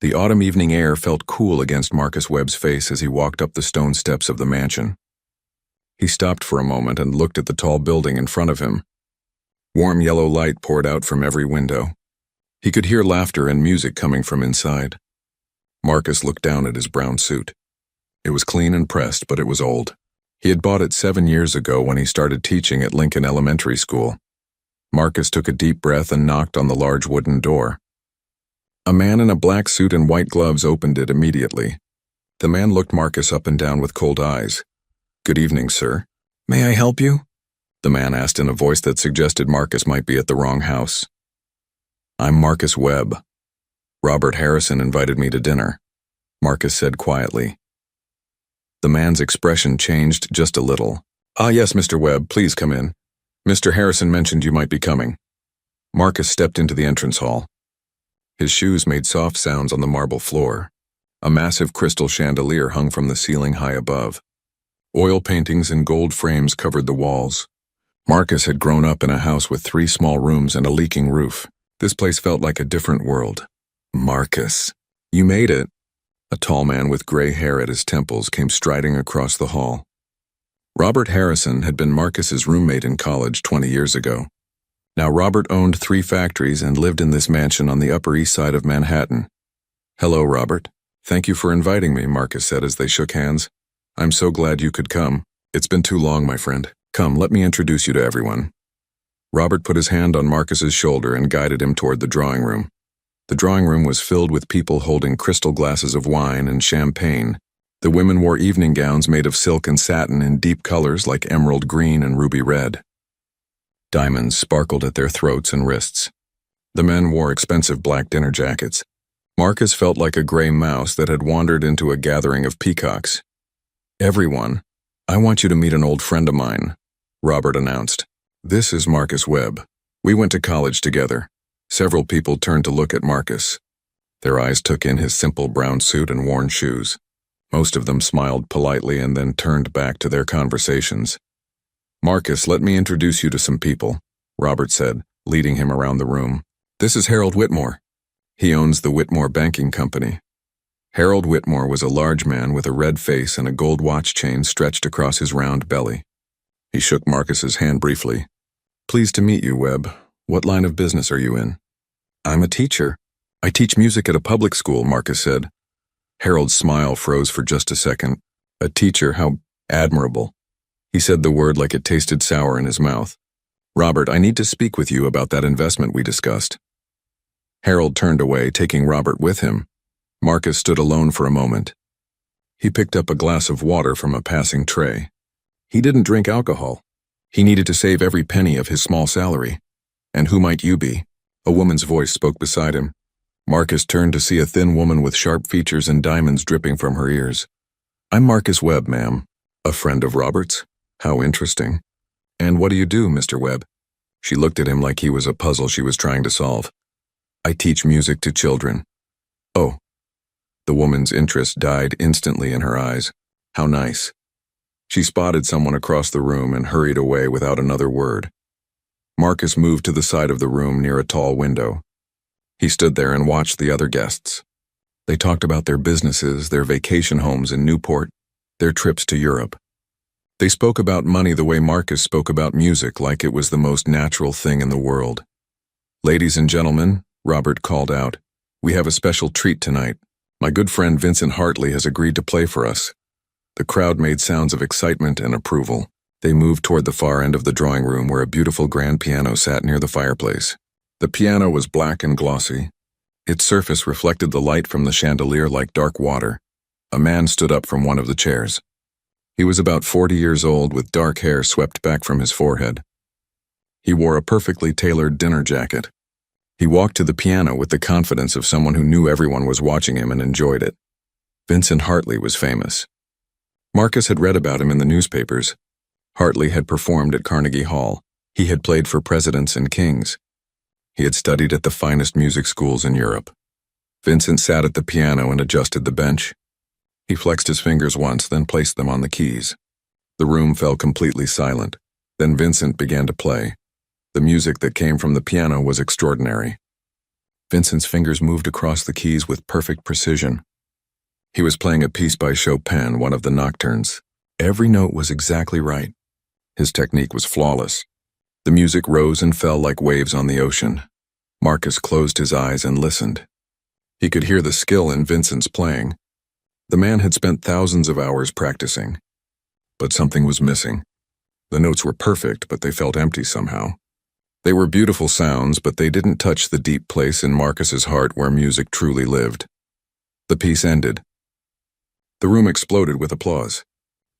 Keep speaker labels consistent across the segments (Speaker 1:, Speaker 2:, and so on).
Speaker 1: The autumn evening air felt cool against Marcus Webb's face as he walked up the stone steps of the mansion. He stopped for a moment and looked at the tall building in front of him. Warm yellow light poured out from every window. He could hear laughter and music coming from inside. Marcus looked down at his brown suit. It was clean and pressed, but it was old. He had bought it 7 years ago when he started teaching at Lincoln Elementary School. Marcus took a deep breath and knocked on the large wooden door. A man in a black suit and white gloves opened it immediately. The man looked Marcus up and down with cold eyes. "Good evening, sir. May I help you?" the man asked in a voice that suggested Marcus might be at the wrong house. "I'm Marcus Webb. Robert Harrison invited me to dinner," Marcus said quietly. The man's expression changed just a little. "Ah, yes, Mr. Webb, please come in. Mr. Harrison mentioned you might be coming." Marcus stepped into the entrance hall. His shoes made soft sounds on the marble floor. A massive crystal chandelier hung from the ceiling high above. Oil paintings in gold frames covered the walls. Marcus had grown up in a house with 3 small rooms and a leaking roof. This place felt like a different world. "Marcus, you made it." A tall man with gray hair at his temples came striding across the hall. Robert Harrison had been Marcus's roommate in college 20 years ago. Now Robert owned 3 factories and lived in this mansion on the Upper East Side of Manhattan. "Hello, Robert. Thank you for inviting me," Marcus said as they shook hands. "I'm so glad you could come. It's been too long, my friend. Come, let me introduce you to everyone." Robert put his hand on Marcus's shoulder and guided him toward the drawing room. The drawing room was filled with people holding crystal glasses of wine and champagne. The women wore evening gowns made of silk and satin in deep colors like emerald green and ruby red. Diamonds sparkled at their throats and wrists. The men wore expensive black dinner jackets. Marcus felt like a gray mouse that had wandered into a gathering of peacocks. "Everyone, I want you to meet an old friend of mine," Robert announced. "This is Marcus Webb. We went to college together." Several people turned to look at Marcus. Their eyes took in his simple brown suit and worn shoes. Most of them smiled politely and then turned back to their conversations. "Marcus, let me introduce you to some people," Robert said, leading him around the room. "This is Harold Whitmore. He owns the Whitmore Banking Company." Harold Whitmore was a large man with a red face and a gold watch chain stretched across his round belly. He shook Marcus's hand briefly. "Pleased to meet you, Webb. What line of business are you in?" "I'm a teacher. I teach music at a public school," Marcus said. Harold's smile froze for just a second. "A teacher, how admirable." He said the word like it tasted sour in his mouth. "Robert, I need to speak with you about that investment we discussed." Harold turned away, taking Robert with him. Marcus stood alone for a moment. He picked up a glass of water from a passing tray. He didn't drink alcohol. He needed to save every penny of his small salary. "And who might you be?" A woman's voice spoke beside him. Marcus turned to see a thin woman with sharp features and diamonds dripping from her ears. "I'm Marcus Webb, ma'am." "A friend of Robert's? How interesting. And what do you do, Mr. Webb?" She looked at him like he was a puzzle she was trying to solve. "I teach music to children." "Oh." The woman's interest died instantly in her eyes. "How nice." She spotted someone across the room and hurried away without another word. Marcus moved to the side of the room near a tall window. He stood there and watched the other guests. They talked about their businesses, their vacation homes in Newport, their trips to Europe. They spoke about money the way Marcus spoke about music, like it was the most natural thing in the world. "Ladies and gentlemen," Robert called out, "we have a special treat tonight. My good friend Vincent Hartley has agreed to play for us." The crowd made sounds of excitement and approval. They moved toward the far end of the drawing room where a beautiful grand piano sat near the fireplace. The piano was black and glossy. Its surface reflected the light from the chandelier like dark water. A man stood up from one of the chairs. He was about 40 years old with dark hair swept back from his forehead. He wore a perfectly tailored dinner jacket. He walked to the piano with the confidence of someone who knew everyone was watching him and enjoyed it. Vincent Hartley was famous. Marcus had read about him in the newspapers. Hartley had performed at Carnegie Hall. He had played for presidents and kings. He had studied at the finest music schools in Europe. Vincent sat at the piano and adjusted the bench. He flexed his fingers once, then placed them on the keys. The room fell completely silent. Then Vincent began to play. The music that came from the piano was extraordinary. Vincent's fingers moved across the keys with perfect precision. He was playing a piece by Chopin, one of the nocturnes. Every note was exactly right. His technique was flawless. The music rose and fell like waves on the ocean. Marcus closed his eyes and listened. He could hear the skill in Vincent's playing. The man had spent thousands of hours practicing. But something was missing. The notes were perfect, but they felt empty somehow. They were beautiful sounds, but they didn't touch the deep place in Marcus's heart where music truly lived. The piece ended. The room exploded with applause.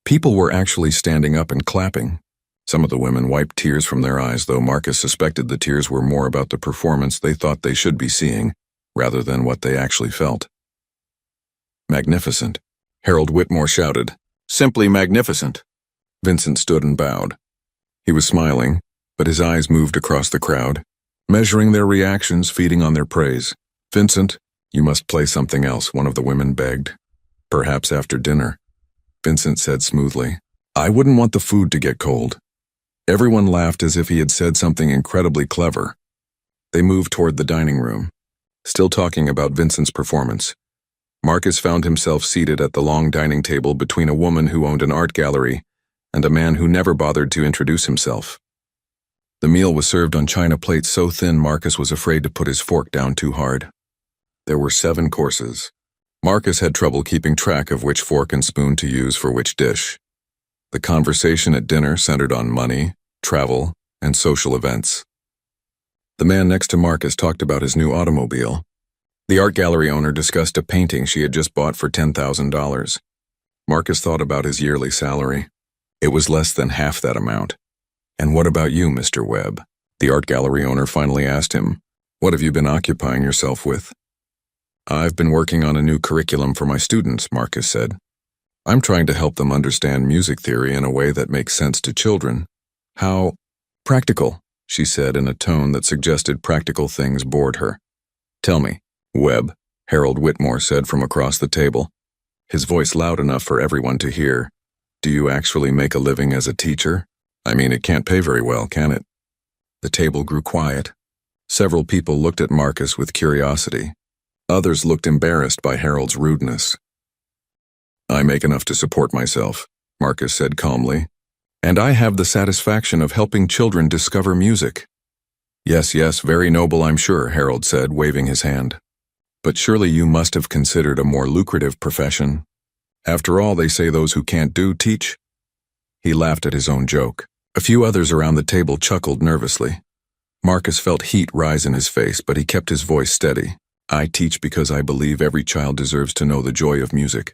Speaker 1: People were actually standing up and clapping. Some of the women wiped tears from their eyes, though Marcus suspected the tears were more about the performance they thought they should be seeing, rather than what they actually felt. Magnificent, Harold Whitmore shouted. Simply magnificent. Vincent stood and bowed. He was smiling, but his eyes moved across the crowd, measuring their reactions, feeding on their praise. Vincent, you must play something else, one of the women begged. Perhaps after dinner. Vincent said smoothly, I wouldn't want the food to get cold. Everyone laughed as if he had said something incredibly clever. They moved toward the dining room, still talking about Vincent's performance. Marcus found himself seated at the long dining table between a woman who owned an art gallery and a man who never bothered to introduce himself. The meal was served on china plates so thin Marcus was afraid to put his fork down too hard. There were 7 courses. Marcus had trouble keeping track of which fork and spoon to use for which dish. The conversation at dinner centered on money, travel, and social events. The man next to Marcus talked about his new automobile. The art gallery owner discussed a painting she had just bought for $10,000. Marcus thought about his yearly salary. It was less than half that amount. And what about you, Mr. Webb? The art gallery owner finally asked him. What have you been occupying yourself with? I've been working on a new curriculum for my students, Marcus said. I'm trying to help them understand music theory in a way that makes sense to children. How practical, she said in a tone that suggested practical things bored her. Tell me, Webb, Harold Whitmore said from across the table, his voice loud enough for everyone to hear. Do you actually make a living as a teacher? I mean, it can't pay very well, can it? The table grew quiet. Several people looked at Marcus with curiosity. Others looked embarrassed by Harold's rudeness. I make enough to support myself, Marcus said calmly. And I have the satisfaction of helping children discover music. Yes, very noble, I'm sure, Harold said, waving his hand. But surely you must have considered a more lucrative profession. After all, they say those who can't do, teach. He laughed at his own joke. A few others around the table chuckled nervously. Marcus felt heat rise in his face, but he kept his voice steady. I teach because I believe every child deserves to know the joy of music,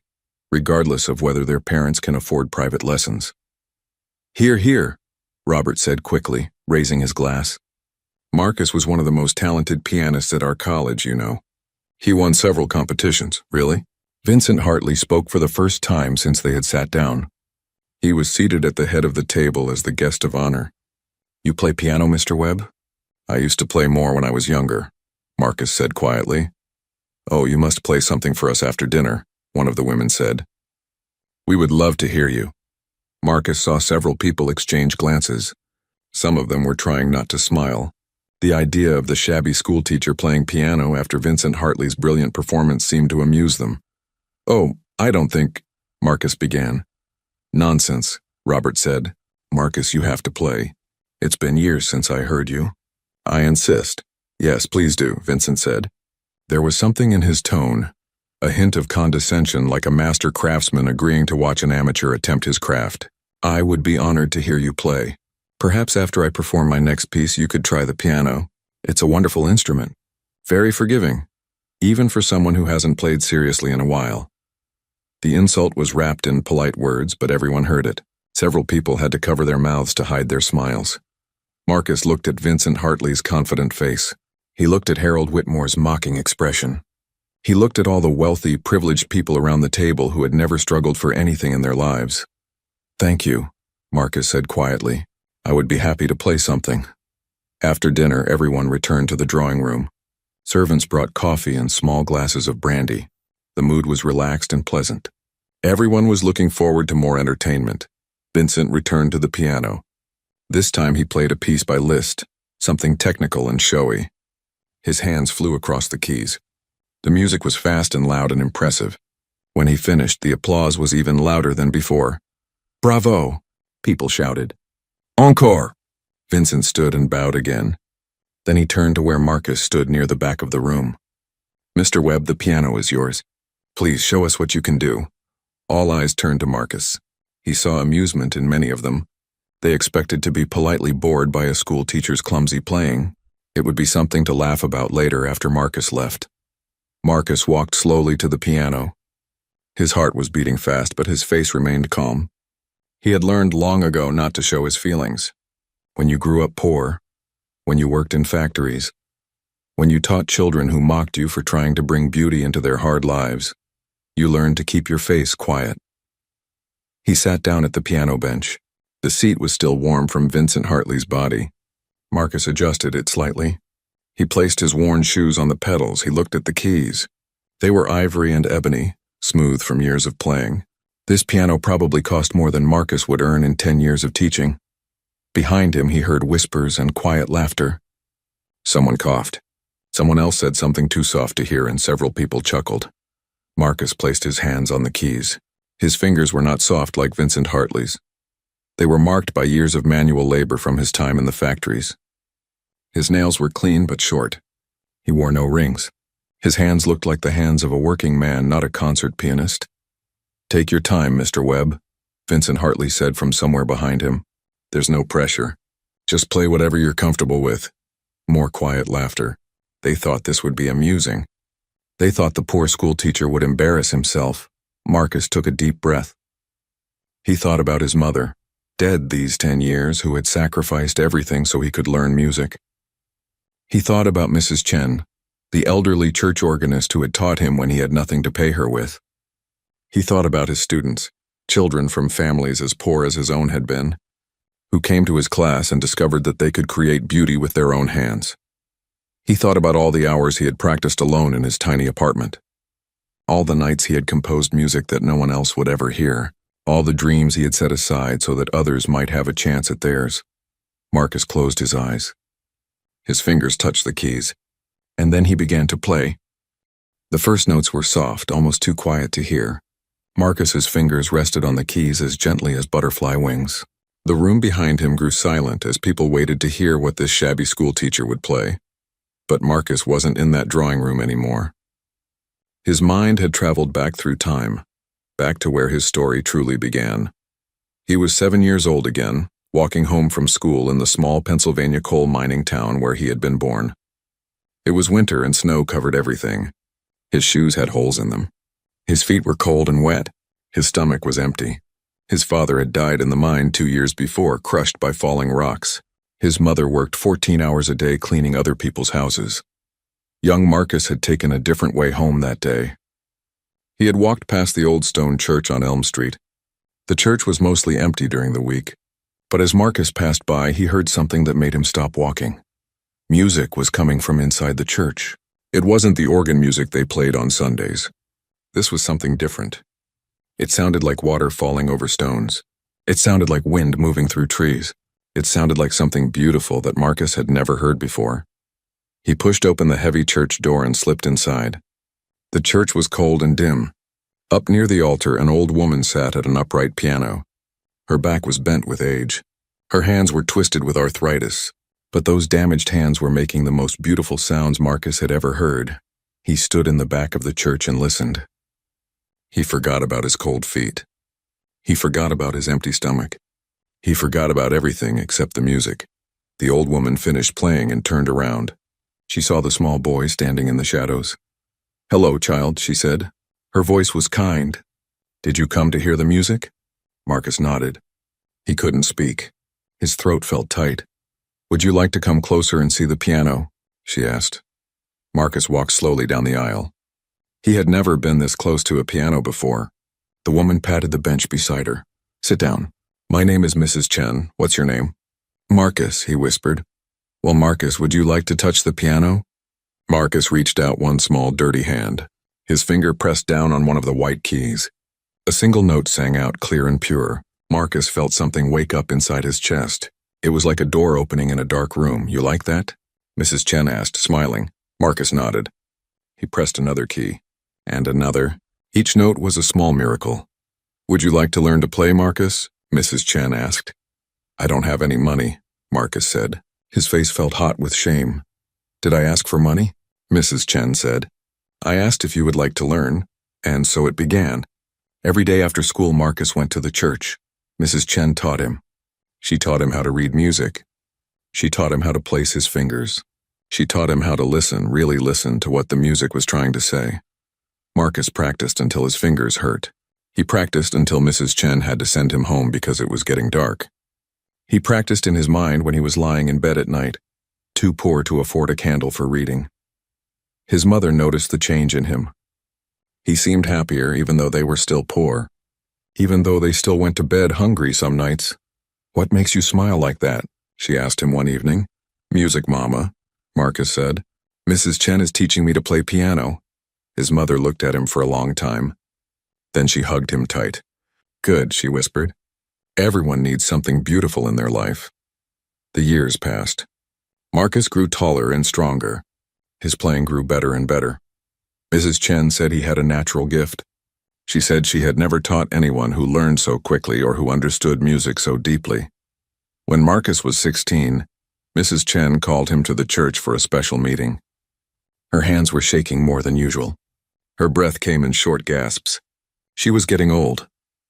Speaker 1: regardless of whether their parents can afford private lessons. Hear, hear, Robert said quickly, raising his glass. Marcus was one of the most talented pianists at our college, you know. He won several competitions, really? Vincent Hartley spoke for the first time since they had sat down. He was seated at the head of the table as the guest of honor. You play piano, Mr. Webb? I used to play more when I was younger, Marcus said quietly. Oh, you must play something for us after dinner, one of the women said. We would love to hear you. Marcus saw several people exchange glances. Some of them were trying not to smile. The idea of the shabby schoolteacher playing piano after Vincent Hartley's brilliant performance seemed to amuse them. Oh, I don't think, Marcus began. Nonsense, Robert said. Marcus, you have to play. It's been years since I heard you. I insist. Yes, please do, Vincent said. There was something in his tone, a hint of condescension like a master craftsman agreeing to watch an amateur attempt his craft. I would be honored to hear you play. Perhaps after I perform my next piece you could try the piano. It's a wonderful instrument. Very forgiving, even for someone who hasn't played seriously in a while. The insult was wrapped in polite words, but everyone heard it. Several people had to cover their mouths to hide their smiles. Marcus looked at Vincent Hartley's confident face. He looked at Harold Whitmore's mocking expression. He looked at all the wealthy, privileged people around the table who had never struggled for anything in their lives. Thank you, Marcus said quietly. I would be happy to play something. After dinner, everyone returned to the drawing room. Servants brought coffee and small glasses of brandy. The mood was relaxed and pleasant. Everyone was looking forward to more entertainment. Vincent returned to the piano. This time he played a piece by Liszt, something technical and showy. His hands flew across the keys. The music was fast and loud and impressive. When he finished, the applause was even louder than before. "Bravo!" people shouted. "Encore!" Vincent stood and bowed again. Then he turned to where Marcus stood near the back of the room. "Mr. Webb, the piano is yours. Please show us what you can do." All eyes turned to Marcus. He saw amusement in many of them. They expected to be politely bored by a school teacher's clumsy playing. It would be something to laugh about later after Marcus left. Marcus walked slowly to the piano. His heart was beating fast, but his face remained calm. He had learned long ago not to show his feelings. When you grew up poor, when you worked in factories, when you taught children who mocked you for trying to bring beauty into their hard lives, you learned to keep your face quiet. He sat down at the piano bench. The seat was still warm from Vincent Hartley's body. Marcus adjusted it slightly. He placed his worn shoes on the pedals. He looked at the keys. They were ivory and ebony, smooth from years of playing. This piano probably cost more than Marcus would earn in 10 years of teaching. Behind him, he heard whispers and quiet laughter. Someone coughed. Someone else said something too soft to hear, and several people chuckled. Marcus placed his hands on the keys. His fingers were not soft like Vincent Hartley's. They were marked by years of manual labor from his time in the factories. His nails were clean but short. He wore no rings. His hands looked like the hands of a working man, not a concert pianist. "Take your time, Mr. Webb," Vincent Hartley said from somewhere behind him. "There's no pressure. Just play whatever you're comfortable with." More quiet laughter. They thought this would be amusing. They thought the poor school teacher would embarrass himself. Marcus took a deep breath. He thought about his mother, dead these 10 years, who had sacrificed everything so he could learn music. He thought about Mrs. Chen, the elderly church organist who had taught him when he had nothing to pay her with. He thought about his students, children from families as poor as his own had been, who came to his class and discovered that they could create beauty with their own hands. He thought about all the hours he had practiced alone in his tiny apartment, all the nights he had composed music that no one else would ever hear, all the dreams he had set aside so that others might have a chance at theirs. Marcus closed his eyes. His fingers touched the keys, and then he began to play. The first notes were soft, almost too quiet to hear. Marcus's fingers rested on the keys as gently as butterfly wings. The room behind him grew silent as people waited to hear what this shabby school teacher would play. But Marcus wasn't in that drawing room anymore. His mind had traveled back through time, back to where his story truly began. He was 7 years old again, walking home from school in the small Pennsylvania coal mining town where he had been born. It was winter and snow covered everything. His shoes had holes in them. His feet were cold and wet. His stomach was empty. His father had died in the mine 2 years before, crushed by falling rocks. His mother worked 14 hours a day cleaning other people's houses. Young Marcus had taken a different way home that day. He had walked past the old stone church on Elm Street. The church was mostly empty during the week, but as Marcus passed by, he heard something that made him stop walking. Music was coming from inside the church. It wasn't the organ music they played on Sundays. This was something different. It sounded like water falling over stones. It sounded like wind moving through trees. It sounded like something beautiful that Marcus had never heard before. He pushed open the heavy church door and slipped inside. The church was cold and dim. Up near the altar, an old woman sat at an upright piano. Her back was bent with age. Her hands were twisted with arthritis, but those damaged hands were making the most beautiful sounds Marcus had ever heard. He stood in the back of the church and listened. He forgot about his cold feet. He forgot about his empty stomach. He forgot about everything except the music. The old woman finished playing and turned around. She saw the small boy standing in the shadows. "Hello, child," she said. Her voice was kind. "Did you come to hear the music?" Marcus nodded. He couldn't speak. His throat felt tight. "Would you like to come closer and see the piano?" she asked. Marcus walked slowly down the aisle. He had never been this close to a piano before. The woman patted the bench beside her. "Sit down. My name is Mrs. Chen. What's your name?" "Marcus," he whispered. "Well, Marcus, would you like to touch the piano?" Marcus reached out one small, dirty hand. His finger pressed down on one of the white keys. A single note sang out clear and pure. Marcus felt something wake up inside his chest. It was like a door opening in a dark room. "You like that?" Mrs. Chen asked, smiling. Marcus nodded. He pressed another key, and another. Each note was a small miracle. Would you like to learn to play, Marcus? Mrs. Chen asked. I don't have any money, Marcus said. His face felt hot with shame. Did I ask for money? Mrs. Chen said. I asked if you would like to learn, and so it began. Every day after school, Marcus went to the church. Mrs. Chen taught him. She taught him how to read music. She taught him how to place his fingers. She taught him how to listen, really listen to what the music was trying to say. Marcus practiced until his fingers hurt. He practiced until Mrs. Chen had to send him home because it was getting dark. He practiced in his mind when he was lying in bed at night, too poor to afford a candle for reading. His mother noticed the change in him. He seemed happier even though they were still poor, even though they still went to bed hungry some nights. What makes you smile like that? She asked him one evening. Music, Mama, Marcus said. Mrs. Chen is teaching me to play piano. His mother looked at him for a long time. Then she hugged him tight. Good, she whispered. Everyone needs something beautiful in their life. The years passed. Marcus grew taller and stronger. His playing grew better and better. Mrs. Chen said he had a natural gift. She said she had never taught anyone who learned so quickly or who understood music so deeply. When Marcus was 16, Mrs. Chen called him to the church for a special meeting. Her hands were shaking more than usual. Her breath came in short gasps. She was getting old.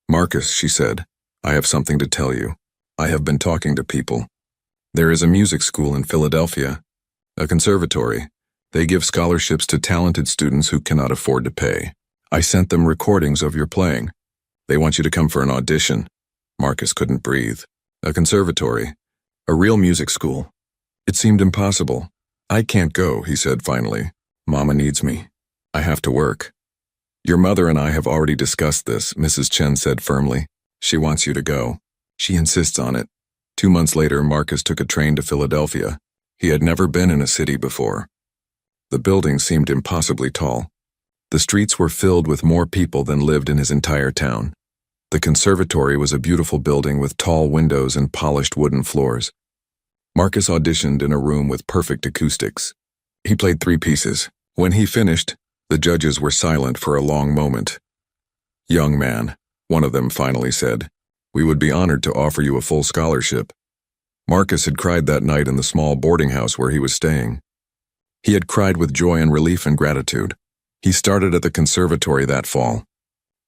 Speaker 1: Marcus, she said, I have something to tell you. I have been talking to people. There is a music school in Philadelphia, a conservatory. They give scholarships to talented students who cannot afford to pay. I sent them recordings of your playing. They want you to come for an audition. Marcus couldn't breathe. A conservatory. A real music school. It seemed impossible. I can't go, he said finally. Mama needs me. I have to work. Your mother and I have already discussed this, Mrs. Chen said firmly. She wants you to go. She insists on it. 2 months later, Marcus took a train to Philadelphia. He had never been in a city before. The building seemed impossibly tall. The streets were filled with more people than lived in his entire town. The conservatory was a beautiful building with tall windows and polished wooden floors. Marcus auditioned in a room with perfect acoustics. He played 3 pieces. When he finished, the judges were silent for a long moment. Young man, one of them finally said, we would be honored to offer you a full scholarship. Marcus had cried that night in the small boarding house where he was staying. He had cried with joy and relief and gratitude. He started at the conservatory that fall.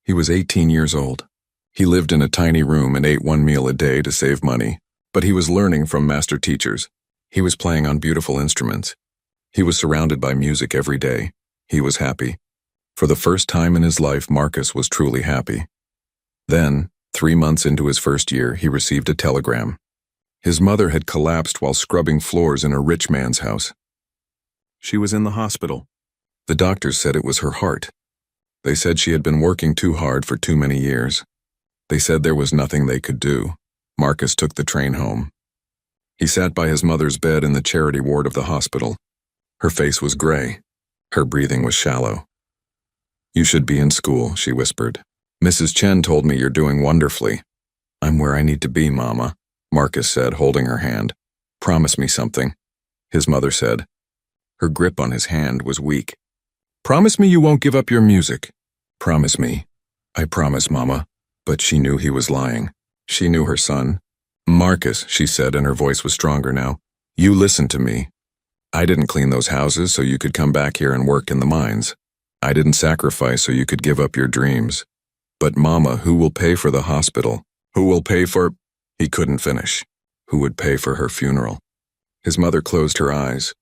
Speaker 1: He was 18 years old. He lived in a tiny room and ate 1 meal a day to save money, but he was learning from master teachers. He was playing on beautiful instruments. He was surrounded by music every day. He was happy. For the first time in his life, Marcus was truly happy. Then, 3 months into his first year, he received a telegram. His mother had collapsed while scrubbing floors in a rich man's house. She was in the hospital. The doctors said it was her heart. They said she had been working too hard for too many years. They said there was nothing they could do. Marcus took the train home. He sat by his mother's bed in the charity ward of the hospital. Her face was gray. Her breathing was shallow. You should be in school, she whispered. Mrs. Chen told me you're doing wonderfully. I'm where I need to be, Mama, Marcus said, holding her hand. Promise me something, his mother said. Her grip on his hand was weak. Promise me you won't give up your music. Promise me. I promise, Mama. But she knew he was lying. She knew her son. Marcus, she said, and her voice was stronger now. You listen to me. I didn't clean those houses so you could come back here and work in the mines. I didn't sacrifice so you could give up your dreams. But Mama, who will pay for the hospital? Who will pay for... He couldn't finish. Who would pay for her funeral? His mother closed her eyes.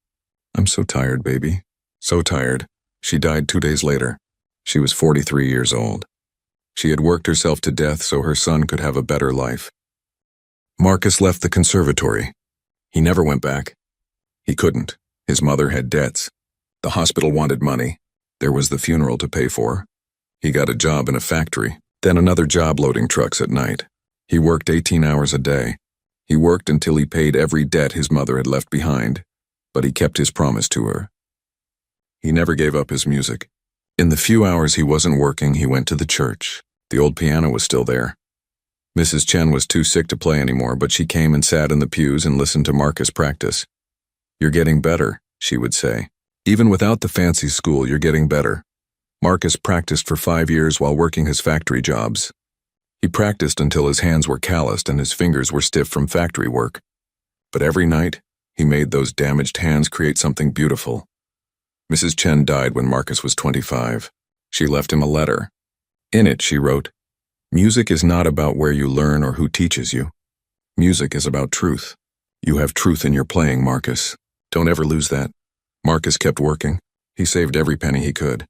Speaker 1: I'm so tired, baby. So tired. She died 2 days later. She was 43 years old. She had worked herself to death so her son could have a better life. Marcus left the conservatory. He never went back. He couldn't. His mother had debts. The hospital wanted money. There was the funeral to pay for. He got a job in a factory, then another job loading trucks at night. He worked 18 hours a day. He worked until he paid every debt his mother had left behind, but he kept his promise to her. He never gave up his music. In the few hours he wasn't working, he went to the church. The old piano was still there. Mrs. Chen was too sick to play anymore, but she came and sat in the pews and listened to Marcus practice. You're getting better, she would say. Even without the fancy school, you're getting better. Marcus practiced for 5 years while working his factory jobs. He practiced until his hands were calloused and his fingers were stiff from factory work. But every night, he made those damaged hands create something beautiful. Mrs. Chen died when Marcus was 25. She left him a letter. In it, she wrote, "Music is not about where you learn or who teaches you. Music is about truth. You have truth in your playing, Marcus. Don't ever lose that." Marcus kept working. He saved every penny he could.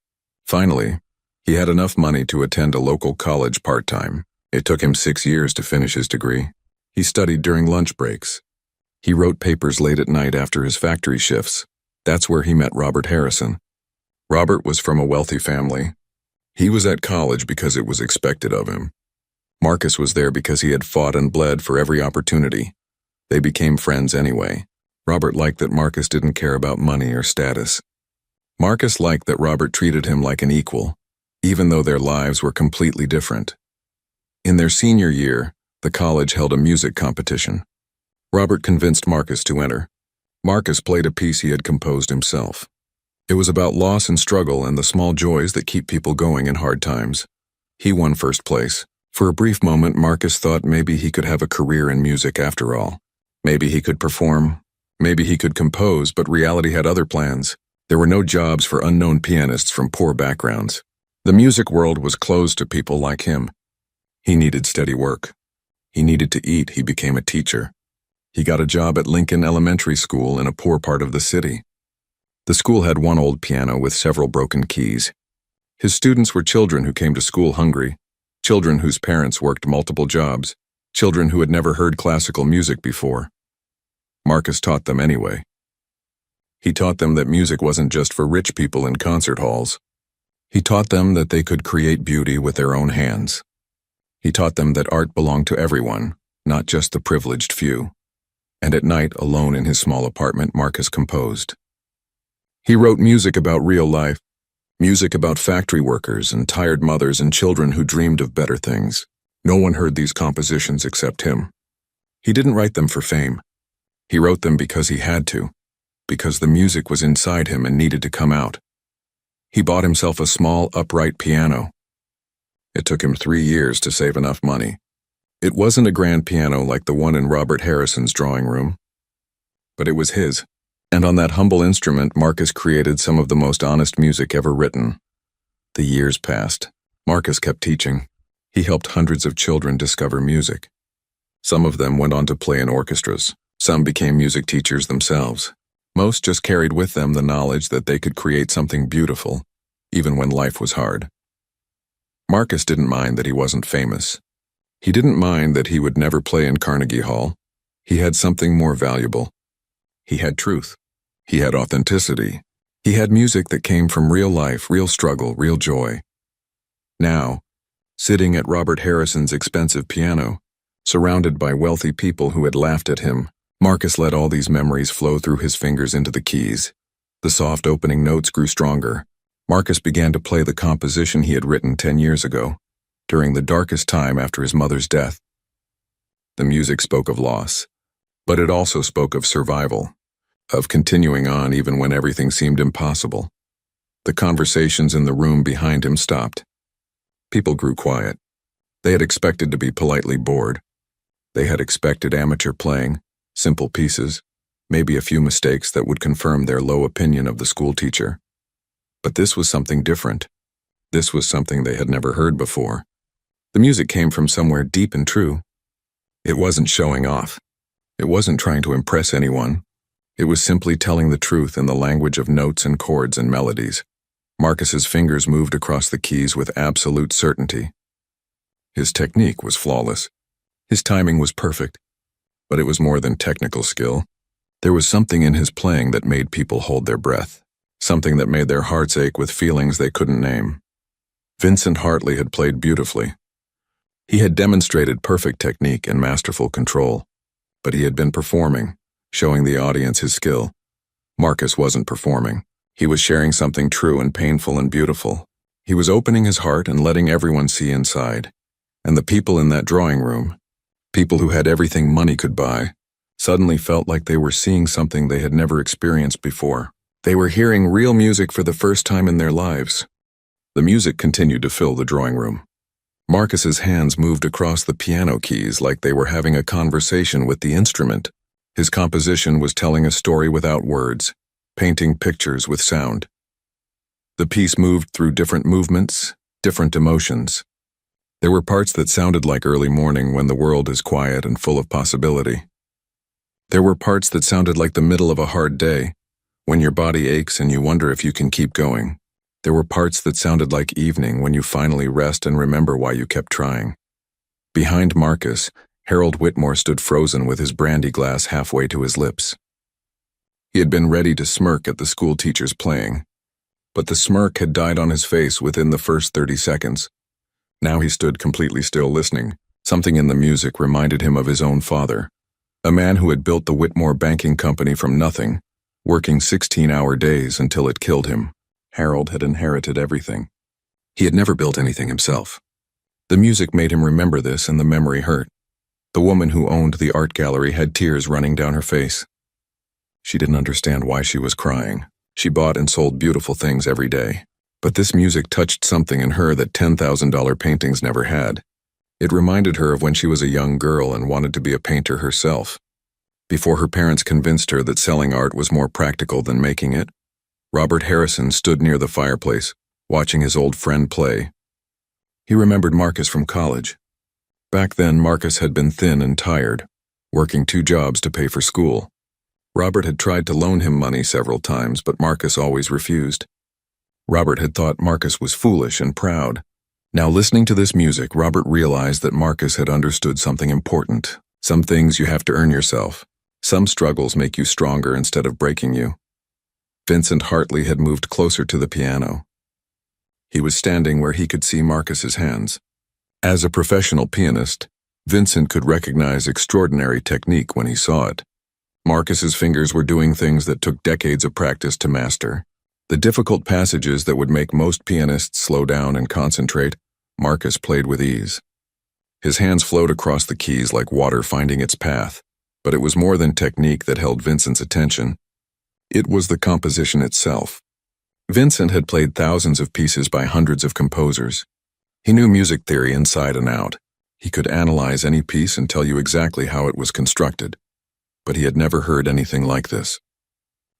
Speaker 1: Finally, he had enough money to attend a local college part-time. It took him 6 years to finish his degree. He studied during lunch breaks. He wrote papers late at night after his factory shifts. That's where he met Robert Harrison. Robert was from a wealthy family. He was at college because it was expected of him. Marcus was there because he had fought and bled for every opportunity. They became friends anyway. Robert liked that Marcus didn't care about money or status. Marcus liked that Robert treated him like an equal, even though their lives were completely different. In their senior year, the college held a music competition. Robert convinced Marcus to enter. Marcus played a piece he had composed himself. It was about loss and struggle and the small joys that keep people going in hard times. He won first place. For a brief moment, Marcus thought maybe he could have a career in music after all. Maybe he could perform. Maybe he could compose, but reality had other plans. There were no jobs for unknown pianists from poor backgrounds. The music world was closed to people like him. He needed steady work. He needed to eat. He became a teacher. He got a job at Lincoln Elementary School in a poor part of the city. The school had one old piano with several broken keys. His students were children who came to school hungry, children whose parents worked multiple jobs, children who had never heard classical music before. Marcus taught them anyway. He taught them that music wasn't just for rich people in concert halls. He taught them that they could create beauty with their own hands. He taught them that art belonged to everyone, not just the privileged few. And at night, alone in his small apartment, Marcus composed. He wrote music about real life, music about factory workers and tired mothers and children who dreamed of better things. No one heard these compositions except him. He didn't write them for fame. He wrote them because he had to, because the music was inside him and needed to come out. He bought himself a small, upright piano. It took him 3 years to save enough money. It wasn't a grand piano like the one in Robert Harrison's drawing room, but it was his. And on that humble instrument, Marcus created some of the most honest music ever written. The years passed. Marcus kept teaching. He helped hundreds of children discover music. Some of them went on to play in orchestras. Some became music teachers themselves. Most just carried with them the knowledge that they could create something beautiful, even when life was hard. Marcus didn't mind that he wasn't famous. He didn't mind that he would never play in Carnegie Hall. He had something more valuable. He had truth. He had authenticity. He had music that came from real life, real struggle, real joy. Now, sitting at Robert Harrison's expensive piano, surrounded by wealthy people who had laughed at him, Marcus let all these memories flow through his fingers into the keys. The soft opening notes grew stronger. Marcus began to play the composition he had written 10 years ago, during the darkest time after his mother's death. The music spoke of loss, but it also spoke of survival, of continuing on even when everything seemed impossible. The conversations in the room behind him stopped. People grew quiet. They had expected to be politely bored. They had expected amateur playing, simple pieces, maybe a few mistakes that would confirm their low opinion of the school teacher. But this was something different. This was something they had never heard before. The music came from somewhere deep and true. It wasn't showing off. It wasn't trying to impress anyone. It was simply telling the truth in the language of notes and chords and melodies. Marcus's fingers moved across the keys with absolute certainty. His technique was flawless. His timing was perfect. But it was more than technical skill. There was something in his playing that made people hold their breath. Something that made their hearts ache with feelings they couldn't name. Vincent Hartley had played beautifully. He had demonstrated perfect technique and masterful control, but he had been performing, showing the audience his skill. Marcus wasn't performing. He was sharing something true and painful and beautiful. He was opening his heart and letting everyone see inside. And the people in that drawing room, people who had everything money could buy, suddenly felt like they were seeing something they had never experienced before. They were hearing real music for the first time in their lives. The music continued to fill the drawing room. Marcus's hands moved across the piano keys like they were having a conversation with the instrument. His composition was telling a story without words, painting pictures with sound. The piece moved through different movements, different emotions. There were parts that sounded like early morning when the world is quiet and full of possibility. There were parts that sounded like the middle of a hard day, when your body aches and you wonder if you can keep going. There were parts that sounded like evening when you finally rest and remember why you kept trying. Behind Marcus, Harold Whitmore stood frozen with his brandy glass halfway to his lips. He had been ready to smirk at the school teachers playing, but the smirk had died on his face within the first 30 seconds. Now he stood completely still listening. Something in the music reminded him of his own father, a man who had built the Whitmore banking company from nothing, working 16-hour days until it killed him. Harold had inherited everything. He had never built anything himself. The music made him remember this, and the memory hurt. The woman who owned the art gallery had tears running down her face. She didn't understand why she was crying. She bought and sold beautiful things every day. But this music touched something in her that $10,000 paintings never had. It reminded her of when she was a young girl and wanted to be a painter herself. Before her parents convinced her that selling art was more practical than making it, Robert Harrison stood near the fireplace, watching his old friend play. He remembered Marcus from college. Back then, Marcus had been thin and tired, working 2 jobs to pay for school. Robert had tried to loan him money several times, but Marcus always refused. Robert had thought Marcus was foolish and proud. Now, listening to this music, Robert realized that Marcus had understood something important. Some things you have to earn yourself. Some struggles make you stronger instead of breaking you. Vincent Hartley had moved closer to the piano. He was standing where he could see Marcus's hands. As a professional pianist, Vincent could recognize extraordinary technique when he saw it. Marcus's fingers were doing things that took decades of practice to master. The difficult passages that would make most pianists slow down and concentrate, Marcus played with ease. His hands flowed across the keys like water finding its path, but it was more than technique that held Vincent's attention. It was the composition itself. Vincent had played thousands of pieces by hundreds of composers. He knew music theory inside and out. He could analyze any piece and tell you exactly how it was constructed. But he had never heard anything like this.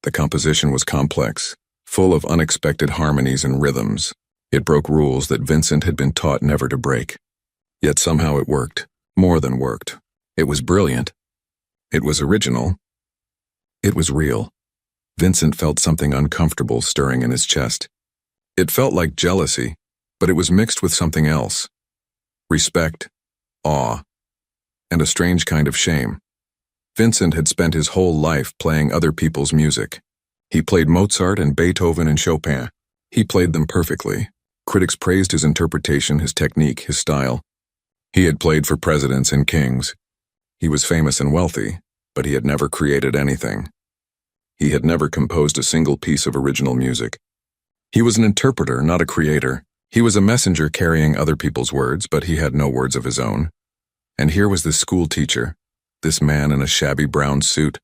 Speaker 1: The composition was complex, full of unexpected harmonies and rhythms. It broke rules that Vincent had been taught never to break. Yet somehow it worked, more than worked. It was brilliant. It was original. It was real. Vincent felt something uncomfortable stirring in his chest. It felt like jealousy, but it was mixed with something else. Respect, awe, and a strange kind of shame. Vincent had spent his whole life playing other people's music. He played Mozart and Beethoven and Chopin. He played them perfectly. Critics praised his interpretation, his technique, his style. He had played for presidents and kings. He was famous and wealthy, but he had never created anything. He had never composed a single piece of original music. He was an interpreter, not a creator. He was a messenger carrying other people's words, but he had no words of his own. And here was this school teacher, this man in a shabby brown suit,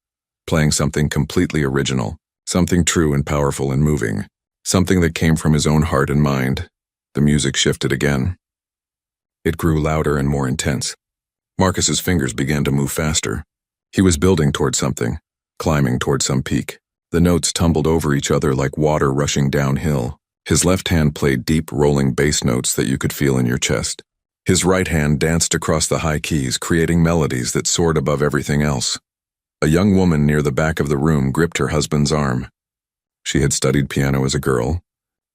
Speaker 1: playing something completely original, something true and powerful and moving, something that came from his own heart and mind. The music shifted again. It grew louder and more intense. Marcus's fingers began to move faster. He was building toward something, climbing toward some peak. The notes tumbled over each other like water rushing downhill. His left hand played deep, rolling bass notes that you could feel in your chest. His right hand danced across the high keys, creating melodies that soared above everything else. A young woman near the back of the room gripped her husband's arm. She had studied piano as a girl.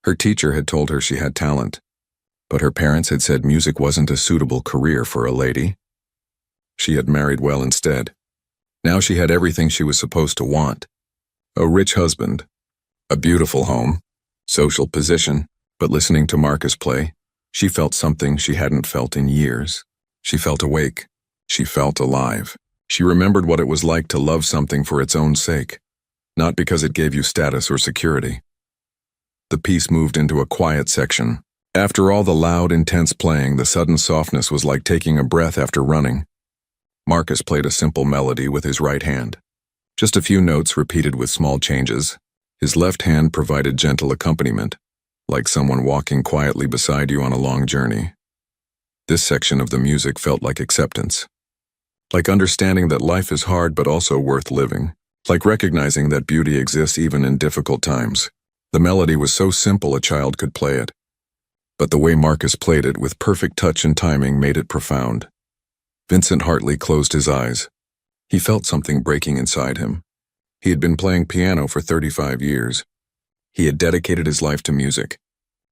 Speaker 1: Her teacher had told her she had talent, but her parents had said music wasn't a suitable career for a lady. She had married well instead. Now she had everything she was supposed to want. A rich husband, a beautiful home, social position, but listening to Marcus play, she felt something she hadn't felt in years. She felt awake. She felt alive. She remembered what it was like to love something for its own sake, not because it gave you status or security. The piece moved into a quiet section. After all the loud, intense playing, the sudden softness was like taking a breath after running. Marcus played a simple melody with his right hand. Just a few notes repeated with small changes. His left hand provided gentle accompaniment, like someone walking quietly beside you on a long journey. This section of the music felt like acceptance, like understanding that life is hard but also worth living, like recognizing that beauty exists even in difficult times. The melody was so simple a child could play it, but the way Marcus played it with perfect touch and timing made it profound. Vincent Hartley closed his eyes. He felt something breaking inside him. He had been playing piano for 35 years. He had dedicated his life to music.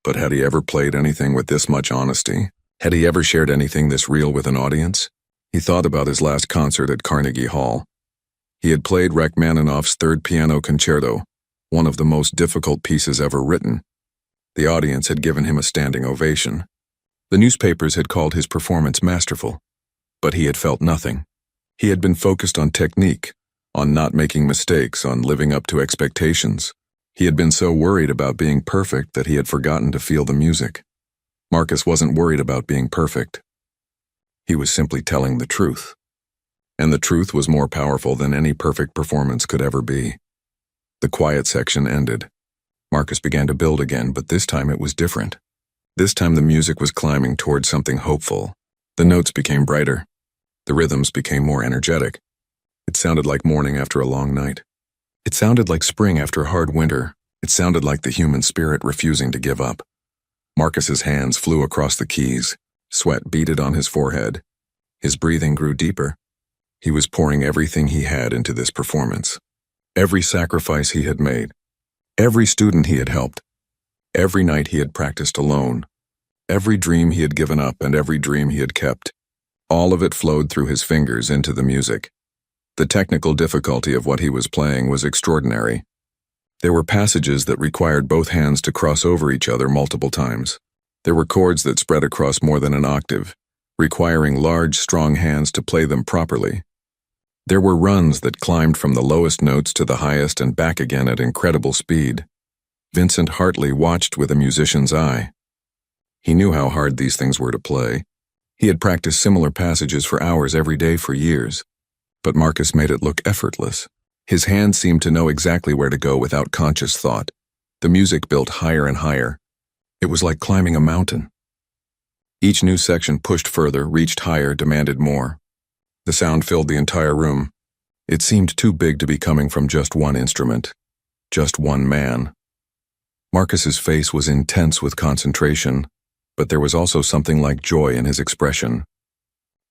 Speaker 1: But had he ever played anything with this much honesty? Had he ever shared anything this real with an audience? He thought about his last concert at Carnegie Hall. He had played Rachmaninoff's Third Piano Concerto, one of the most difficult pieces ever written. The audience had given him a standing ovation. The newspapers had called his performance masterful. But he had felt nothing. He had been focused on technique, on not making mistakes, on living up to expectations. He had been so worried about being perfect that he had forgotten to feel the music. Marcus wasn't worried about being perfect. He was simply telling the truth. And the truth was more powerful than any perfect performance could ever be. The quiet section ended. Marcus began to build again, but this time it was different. This time the music was climbing towards something hopeful. The notes became brighter. The rhythms became more energetic. It sounded like morning after a long night. It sounded like spring after a hard winter. It sounded like the human spirit refusing to give up. Marcus's hands flew across the keys. Sweat beaded on his forehead. His breathing grew deeper. He was pouring everything he had into this performance. Every sacrifice he had made. Every student he had helped. Every night he had practiced alone. Every dream he had given up and every dream he had kept. All of it flowed through his fingers into the music. The technical difficulty of what he was playing was extraordinary. There were passages that required both hands to cross over each other multiple times. There were chords that spread across more than an octave, requiring large, strong hands to play them properly. There were runs that climbed from the lowest notes to the highest and back again at incredible speed. Vincent Hartley watched with a musician's eye. He knew how hard these things were to play. He had practiced similar passages for hours every day for years. But Marcus made it look effortless. His hands seemed to know exactly where to go without conscious thought. The music built higher and higher. It was like climbing a mountain. Each new section pushed further, reached higher, demanded more. The sound filled the entire room. It seemed too big to be coming from just one instrument, just one man. Marcus's face was intense with concentration, but there was also something like joy in his expression.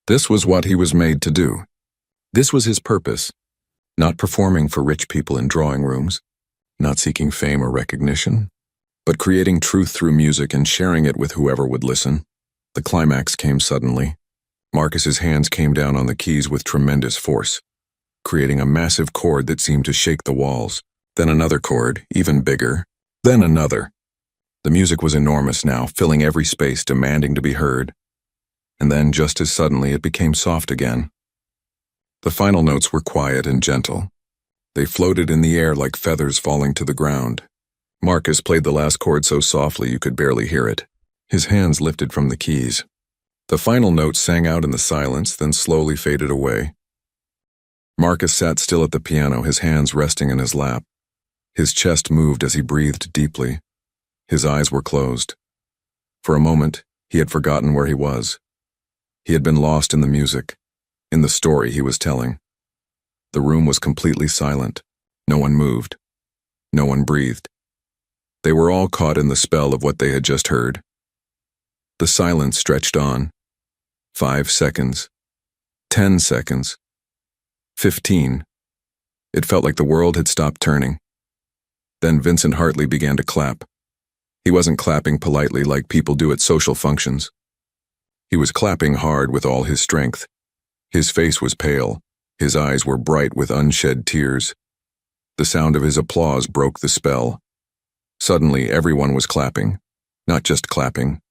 Speaker 1: This was what he was made to do. This was his purpose, not performing for rich people in drawing rooms, not seeking fame or recognition, but creating truth through music and sharing it with whoever would listen. The climax came suddenly. Marcus's hands came down on the keys with tremendous force, creating a massive chord that seemed to shake the walls. Then another chord, even bigger. Then another. The music was enormous now, filling every space, demanding to be heard. And then, just as suddenly, it became soft again. The final notes were quiet and gentle. They floated in the air like feathers falling to the ground. Marcus played the last chord so softly you could barely hear it. His hands lifted from the keys. The final note sang out in the silence, then slowly faded away. Marcus sat still at the piano, his hands resting in his lap. His chest moved as he breathed deeply. His eyes were closed. For a moment, he had forgotten where he was. He had been lost in the music, in the story he was telling. The room was completely silent. No one moved. No one breathed. They were all caught in the spell of what they had just heard. The silence stretched on. 5 seconds. 10 seconds. 15. It felt like the world had stopped turning. Then Vincent Hartley began to clap. He wasn't clapping politely like people do at social functions. He was clapping hard with all his strength. His face was pale. His eyes were bright with unshed tears. The sound of his applause broke the spell. Suddenly, everyone was clapping. Not just clapping.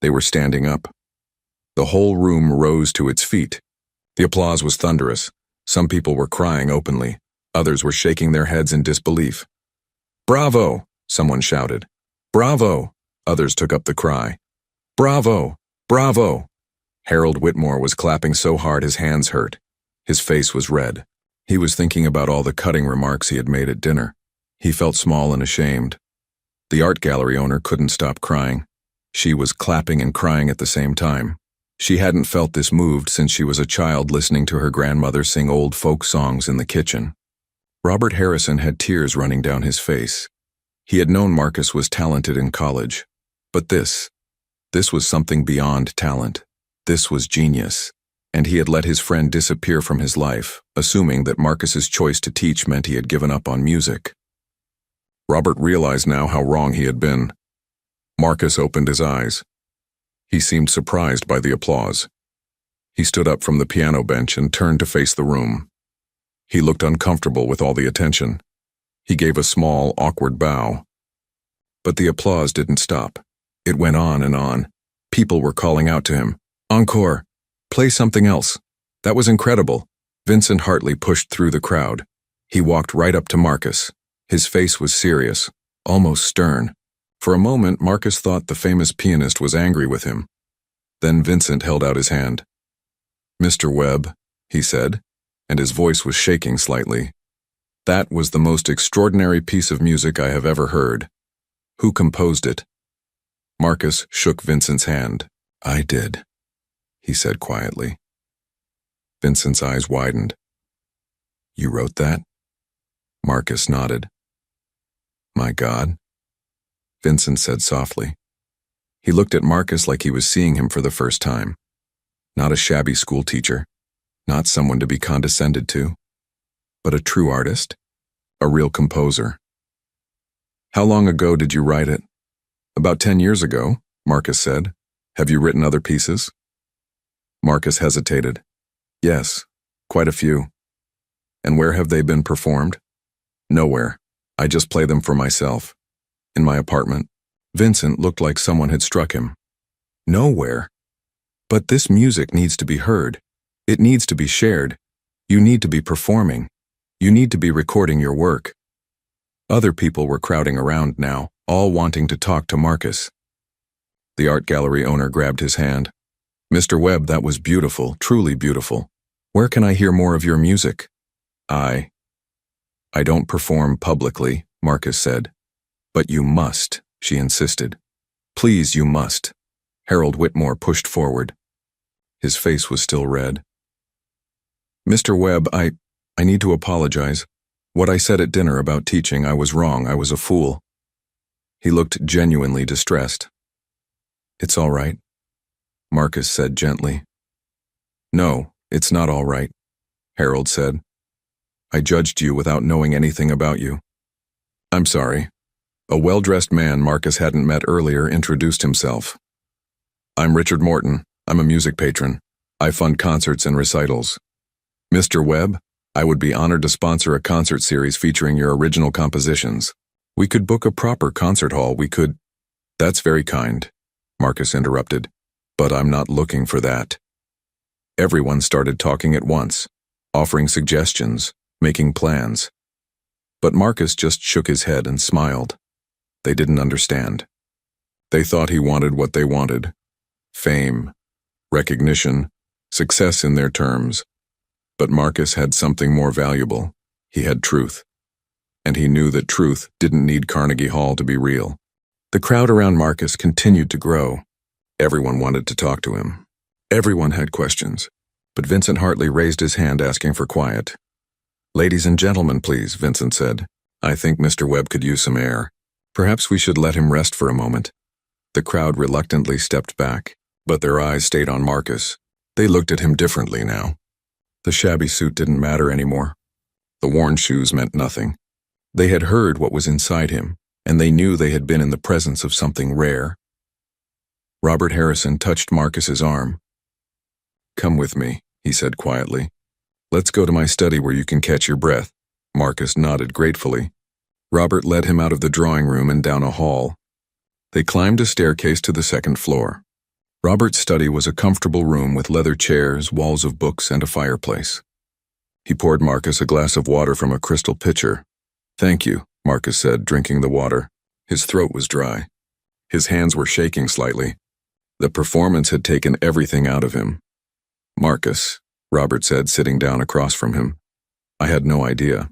Speaker 1: They were standing up. The whole room rose to its feet. The applause was thunderous. Some people were crying openly. Others were shaking their heads in disbelief. "Bravo!" someone shouted. "Bravo!" Others took up the cry. "Bravo! Bravo!" Harold Whitmore was clapping so hard his hands hurt. His face was red. He was thinking about all the cutting remarks he had made at dinner. He felt small and ashamed. The art gallery owner couldn't stop crying. She was clapping and crying at the same time. She hadn't felt this moved since she was a child listening to her grandmother sing old folk songs in the kitchen. Robert Harrison had tears running down his face. He had known Marcus was talented in college. But this was something beyond talent. This was genius. And he had let his friend disappear from his life, assuming that Marcus's choice to teach meant he had given up on music. Robert realized now how wrong he had been. Marcus opened his eyes. He seemed surprised by the applause. He stood up from the piano bench and turned to face the room. He looked uncomfortable with all the attention. He gave a small, awkward bow. But the applause didn't stop. It went on and on. People were calling out to him, "Encore! Play something else. That was incredible." Vincent Hartley pushed through the crowd. He walked right up to Marcus. His face was serious, almost stern. For a moment, Marcus thought the famous pianist was angry with him. Then Vincent held out his hand. "Mr. Webb," he said, and his voice was shaking slightly. "That was the most extraordinary piece of music I have ever heard. Who composed it?" Marcus shook Vincent's hand. "I did," he said quietly. Vincent's eyes widened. "You wrote that?" Marcus nodded. "My God," Vincent said softly. He looked at Marcus like he was seeing him for the first time. Not a shabby school teacher, not someone to be condescended to, but a true artist, a real composer. "How long ago did you write it?" "About 10 years ago," Marcus said. "Have you written other pieces?" Marcus hesitated. "Yes, quite a few." "And where have they been performed?" "Nowhere. I just play them for myself. In my apartment." Vincent looked like someone had struck him. "Nowhere? But this music needs to be heard. It needs to be shared. You need to be performing. You need to be recording your work." Other people were crowding around now, all wanting to talk to Marcus. The art gallery owner grabbed his hand. "Mr. Webb, that was beautiful, truly beautiful. Where can I hear more of your music?" I don't perform publicly," Marcus said. "But you must," she insisted. "Please, you must." Harold Whitmore pushed forward. His face was still red. "Mr. Webb, I need to apologize. What I said at dinner about teaching, I was wrong. I was a fool." He looked genuinely distressed. "It's all right," Marcus said gently. "No, it's not all right," Harold said. "I judged you without knowing anything about you." "I'm sorry." A well-dressed man Marcus hadn't met earlier introduced himself. "I'm Richard Morton. I'm a music patron. I fund concerts and recitals. Mr. Webb, I would be honored to sponsor a concert series featuring your original compositions. We could book a proper concert hall. We could—" "That's very kind," Marcus interrupted. "But I'm not looking for that." Everyone started talking at once, offering suggestions, making plans. But Marcus just shook his head and smiled. They didn't understand. They thought he wanted what they wanted: fame, recognition, success in their terms. But Marcus had something more valuable. He had truth. And he knew that truth didn't need Carnegie Hall to be real. The crowd around Marcus continued to grow. Everyone wanted to talk to him. Everyone had questions. But Vincent Hartley raised his hand asking for quiet. "Ladies and gentlemen, please," Vincent said. "I think Mr. Webb could use some air. Perhaps we should let him rest for a moment." The crowd reluctantly stepped back, but their eyes stayed on Marcus. They looked at him differently now. The shabby suit didn't matter anymore. The worn shoes meant nothing. They had heard what was inside him, and they knew they had been in the presence of something rare. Robert Harrison touched Marcus's arm. "Come with me," he said quietly. "Let's go to my study where you can catch your breath." Marcus nodded gratefully. Robert led him out of the drawing room and down a hall. They climbed a staircase to the second floor. Robert's study was a comfortable room with leather chairs, walls of books, and a fireplace. He poured Marcus a glass of water from a crystal pitcher. "Thank you," Marcus said, drinking the water. His throat was dry. His hands were shaking slightly. The performance had taken everything out of him. "Marcus," Robert said, sitting down across from him, "I had no idea."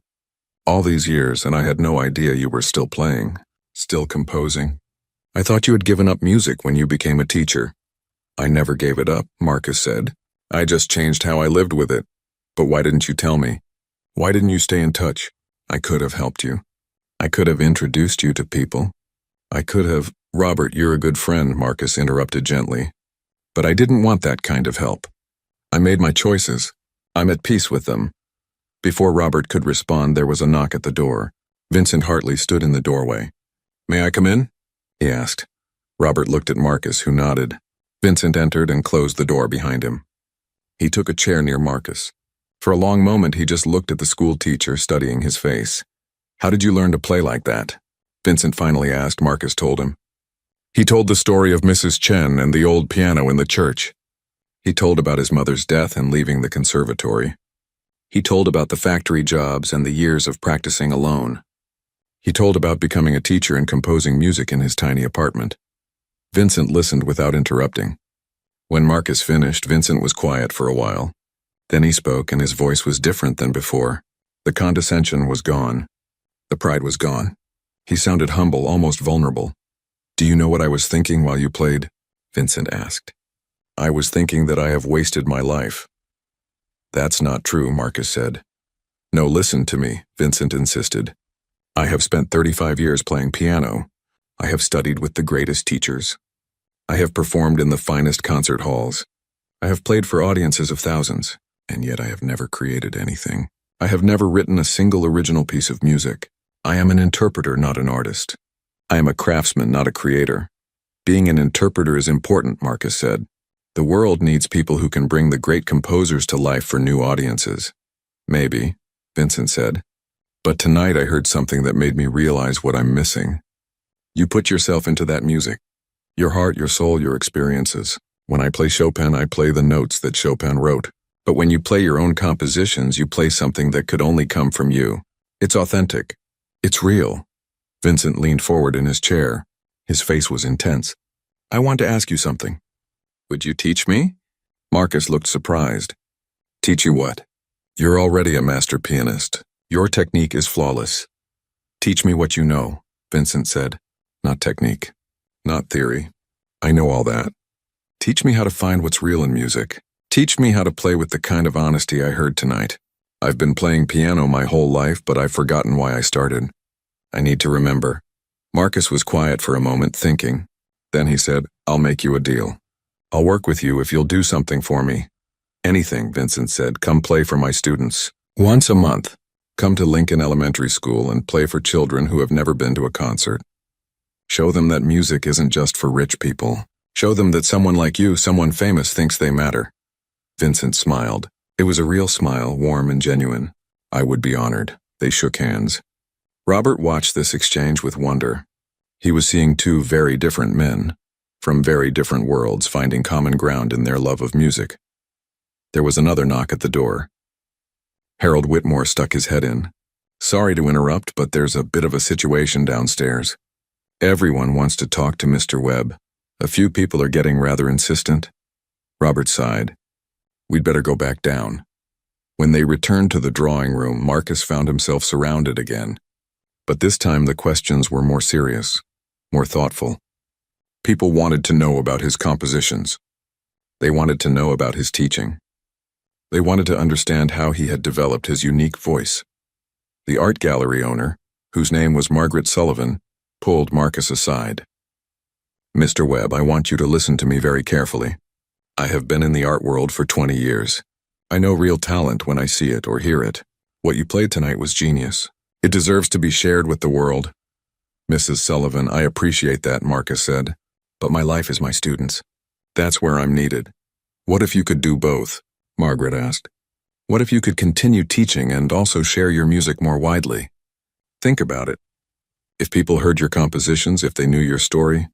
Speaker 1: All these years, and I had no idea you were still playing, still composing. I thought you had given up music when you became a teacher. I never gave it up, Marcus said. I just changed how I lived with it. But why didn't you tell me? Why didn't you stay in touch? I could have helped you. I could have introduced you to people. I could have— Robert, you're a good friend, Marcus interrupted gently. But I didn't want that kind of help. I made my choices. I'm at peace with them. Before Robert could respond, there was a knock at the door. Vincent Hartley stood in the doorway. May I come in? He asked. Robert looked at Marcus, who nodded. Vincent entered and closed the door behind him. He took a chair near Marcus. For a long moment, he just looked at the school teacher, studying his face. How did you learn to play like that? Vincent finally asked. Marcus told him. He told the story of Mrs. Chen and the old piano in the church. He told about his mother's death and leaving the conservatory. He told about the factory jobs and the years of practicing alone. He told about becoming a teacher and composing music in his tiny apartment. Vincent listened without interrupting. When Marcus finished, Vincent was quiet for a while. Then he spoke, and his voice was different than before. The condescension was gone. The pride was gone. He sounded humble, almost vulnerable. Do you know what I was thinking while you played? Vincent asked. I was thinking that I have wasted my life. That's not true, Marcus said. No, listen to me, Vincent insisted. I have spent 35 years playing piano. I have studied with the greatest teachers. I have performed in the finest concert halls. I have played for audiences of thousands, and yet I have never created anything. I have never written a single original piece of music. I am an interpreter, not an artist. I am a craftsman, not a creator. Being an interpreter is important, Marcus said. The world needs people who can bring the great composers to life for new audiences. Maybe, Vincent said. But tonight I heard something that made me realize what I'm missing. You put yourself into that music. Your heart, your soul, your experiences. When I play Chopin, I play the notes that Chopin wrote. But when you play your own compositions, you play something that could only come from you. It's authentic. It's real. Vincent leaned forward in his chair. His face was intense. I want to ask you something. Would you teach me? Marcus looked surprised. Teach you what? You're already a master pianist. Your technique is flawless. Teach me what you know, Vincent said. Not technique. Not theory. I know all that. Teach me how to find what's real in music. Teach me how to play with the kind of honesty I heard tonight. I've been playing piano my whole life, but I've forgotten why I started. I need to remember. Marcus was quiet for a moment, thinking. Then he said, I'll make you a deal. I'll work with you if you'll do something for me. Anything, Vincent said. Come play for my students. Once a month. Come to Lincoln Elementary School and play for children who have never been to a concert. Show them that music isn't just for rich people. Show them that someone like you, someone famous, thinks they matter. Vincent smiled. It was a real smile, warm and genuine. I would be honored. They shook hands. Robert watched this exchange with wonder. He was seeing two very different men, from very different worlds, finding common ground in their love of music. There was another knock at the door. Harold Whitmore stuck his head in. Sorry to interrupt, but there's a bit of a situation downstairs. Everyone wants to talk to Mr. Webb. A few people are getting rather insistent. Robert sighed. We'd better go back down. When they returned to the drawing room, Marcus found himself surrounded again. But this time the questions were more serious, more thoughtful. People wanted to know about his compositions. They wanted to know about his teaching. They wanted to understand how he had developed his unique voice. The art gallery owner, whose name was Margaret Sullivan, pulled Marcus aside. Mr. Webb, I want you to listen to me very carefully. I have been in the art world for 20 years. I know real talent when I see it or hear it. What you played tonight was genius. It deserves to be shared with the world. Mrs. Sullivan, I appreciate that, Marcus said. But my life is my students. That's where I'm needed. What if you could do both? Margaret asked. What if you could continue teaching and also share your music more widely? Think about it. If people heard your compositions, if they knew your story,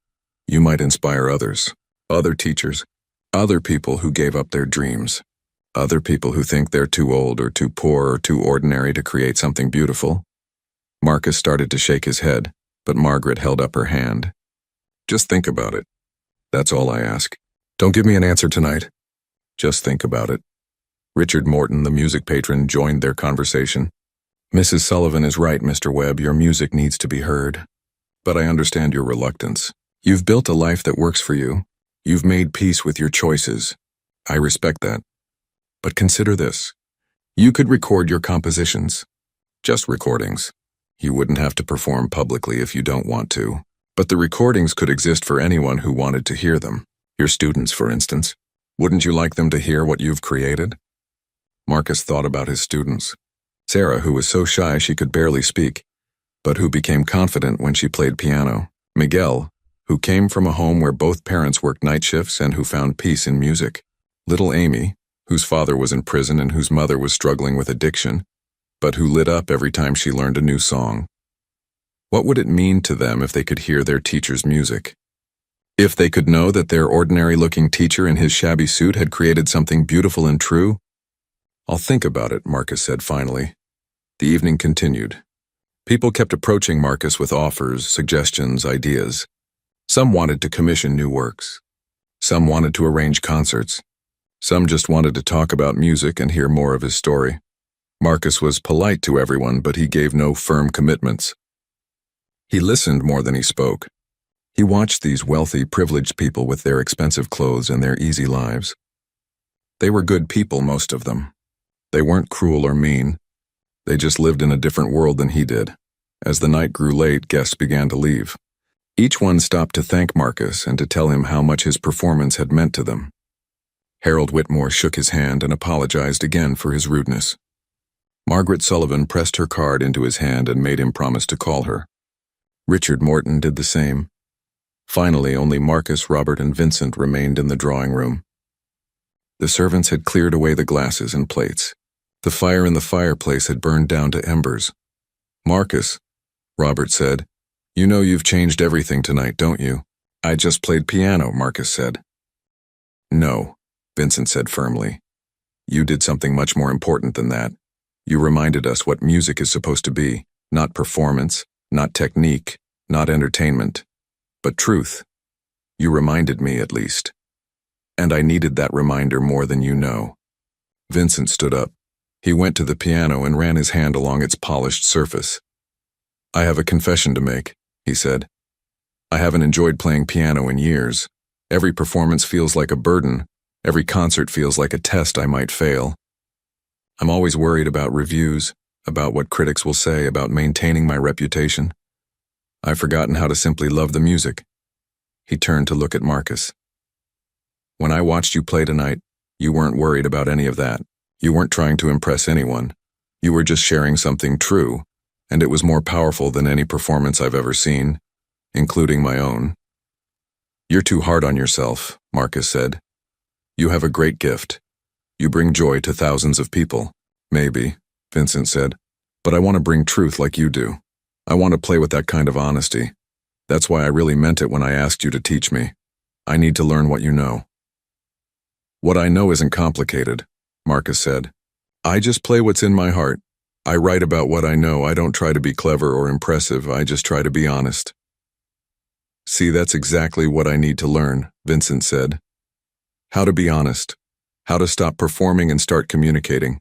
Speaker 1: you might inspire others, other teachers, other people who gave up their dreams, other people who think they're too old or too poor or too ordinary to create something beautiful. Marcus started to shake his head, but Margaret held up her hand. Just think about it. That's all I ask. Don't give me an answer tonight. Just think about it. Richard Morton, the music patron, joined their conversation. Mrs. Sullivan is right, Mr. Webb. Your music needs to be heard. But I understand your reluctance. You've built a life that works for you. You've made peace with your choices. I respect that. But consider this. You could record your compositions. Just recordings. You wouldn't have to perform publicly if you don't want to. But the recordings could exist for anyone who wanted to hear them. Your students, for instance. Wouldn't you like them to hear what you've created? Marcus thought about his students. Sarah, who was so shy she could barely speak, but who became confident when she played piano. Miguel, who came from a home where both parents worked night shifts and who found peace in music. Little Amy, whose father was in prison and whose mother was struggling with addiction, but who lit up every time she learned a new song. What would it mean to them if they could hear their teacher's music? If they could know that their ordinary-looking teacher in his shabby suit had created something beautiful and true? I'll think about it, Marcus said finally. The evening continued. People kept approaching Marcus with offers, suggestions, ideas. Some wanted to commission new works. Some wanted to arrange concerts. Some just wanted to talk about music and hear more of his story. Marcus was polite to everyone, but he gave no firm commitments. He listened more than he spoke. He watched these wealthy, privileged people with their expensive clothes and their easy lives. They were good people, most of them. They weren't cruel or mean. They just lived in a different world than he did. As the night grew late, guests began to leave. Each one stopped to thank Marcus and to tell him how much his performance had meant to them. Harold Whitmore shook his hand and apologized again for his rudeness. Margaret Sullivan pressed her card into his hand and made him promise to call her. Richard Morton did the same. Finally, only Marcus, Robert, and Vincent remained in the drawing room. The servants had cleared away the glasses and plates. The fire in the fireplace had burned down to embers. "Marcus," Robert said, "you know you've changed everything tonight, don't you?" "I just played piano," Marcus said. "No," Vincent said firmly. "You did something much more important than that. You reminded us what music is supposed to be, not performance, not technique, not entertainment, but truth. You reminded me, at least. And I needed that reminder more than you know." Vincent stood up. He went to the piano and ran his hand along its polished surface. "I have a confession to make," he said. "I haven't enjoyed playing piano in years. Every performance feels like a burden. Every concert feels like a test I might fail. I'm always worried about reviews, about what critics will say, about maintaining my reputation. I've forgotten how to simply love the music." He turned to look at Marcus. "When I watched you play tonight, you weren't worried about any of that. You weren't trying to impress anyone. You were just sharing something true, and it was more powerful than any performance I've ever seen, including my own." "You're too hard on yourself," Marcus said. "You have a great gift. You bring joy to thousands of people." "Maybe," Vincent said, "but I want to bring truth like you do. I want to play with that kind of honesty. That's why I really meant it when I asked you to teach me. I need to learn what you know." "What I know isn't complicated," Marcus said. "I just play what's in my heart. I write about what I know. I don't try to be clever or impressive. I just try to be honest." "See, that's exactly what I need to learn," Vincent said. "How to be honest. How to stop performing and start communicating.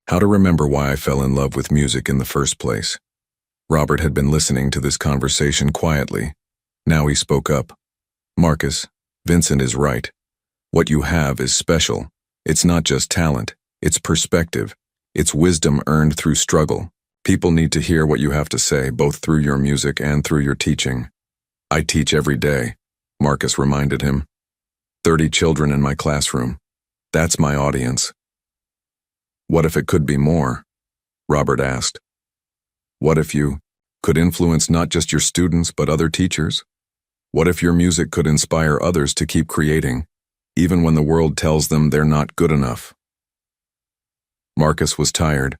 Speaker 1: How to remember why I fell in love with music in the first place." Robert had been listening to this conversation quietly. Now he spoke up. "Marcus, Vincent is right. What you have is special. It's not just talent. It's perspective. It's wisdom earned through struggle. People need to hear what you have to say, both through your music and through your teaching." "I teach every day," Marcus reminded him. 30 children in my classroom. That's my audience." "What if it could be more?" Robert asked. "What if you could influence not just your students but other teachers? What if your music could inspire others to keep creating, even when the world tells them they're not good enough?" Marcus was tired.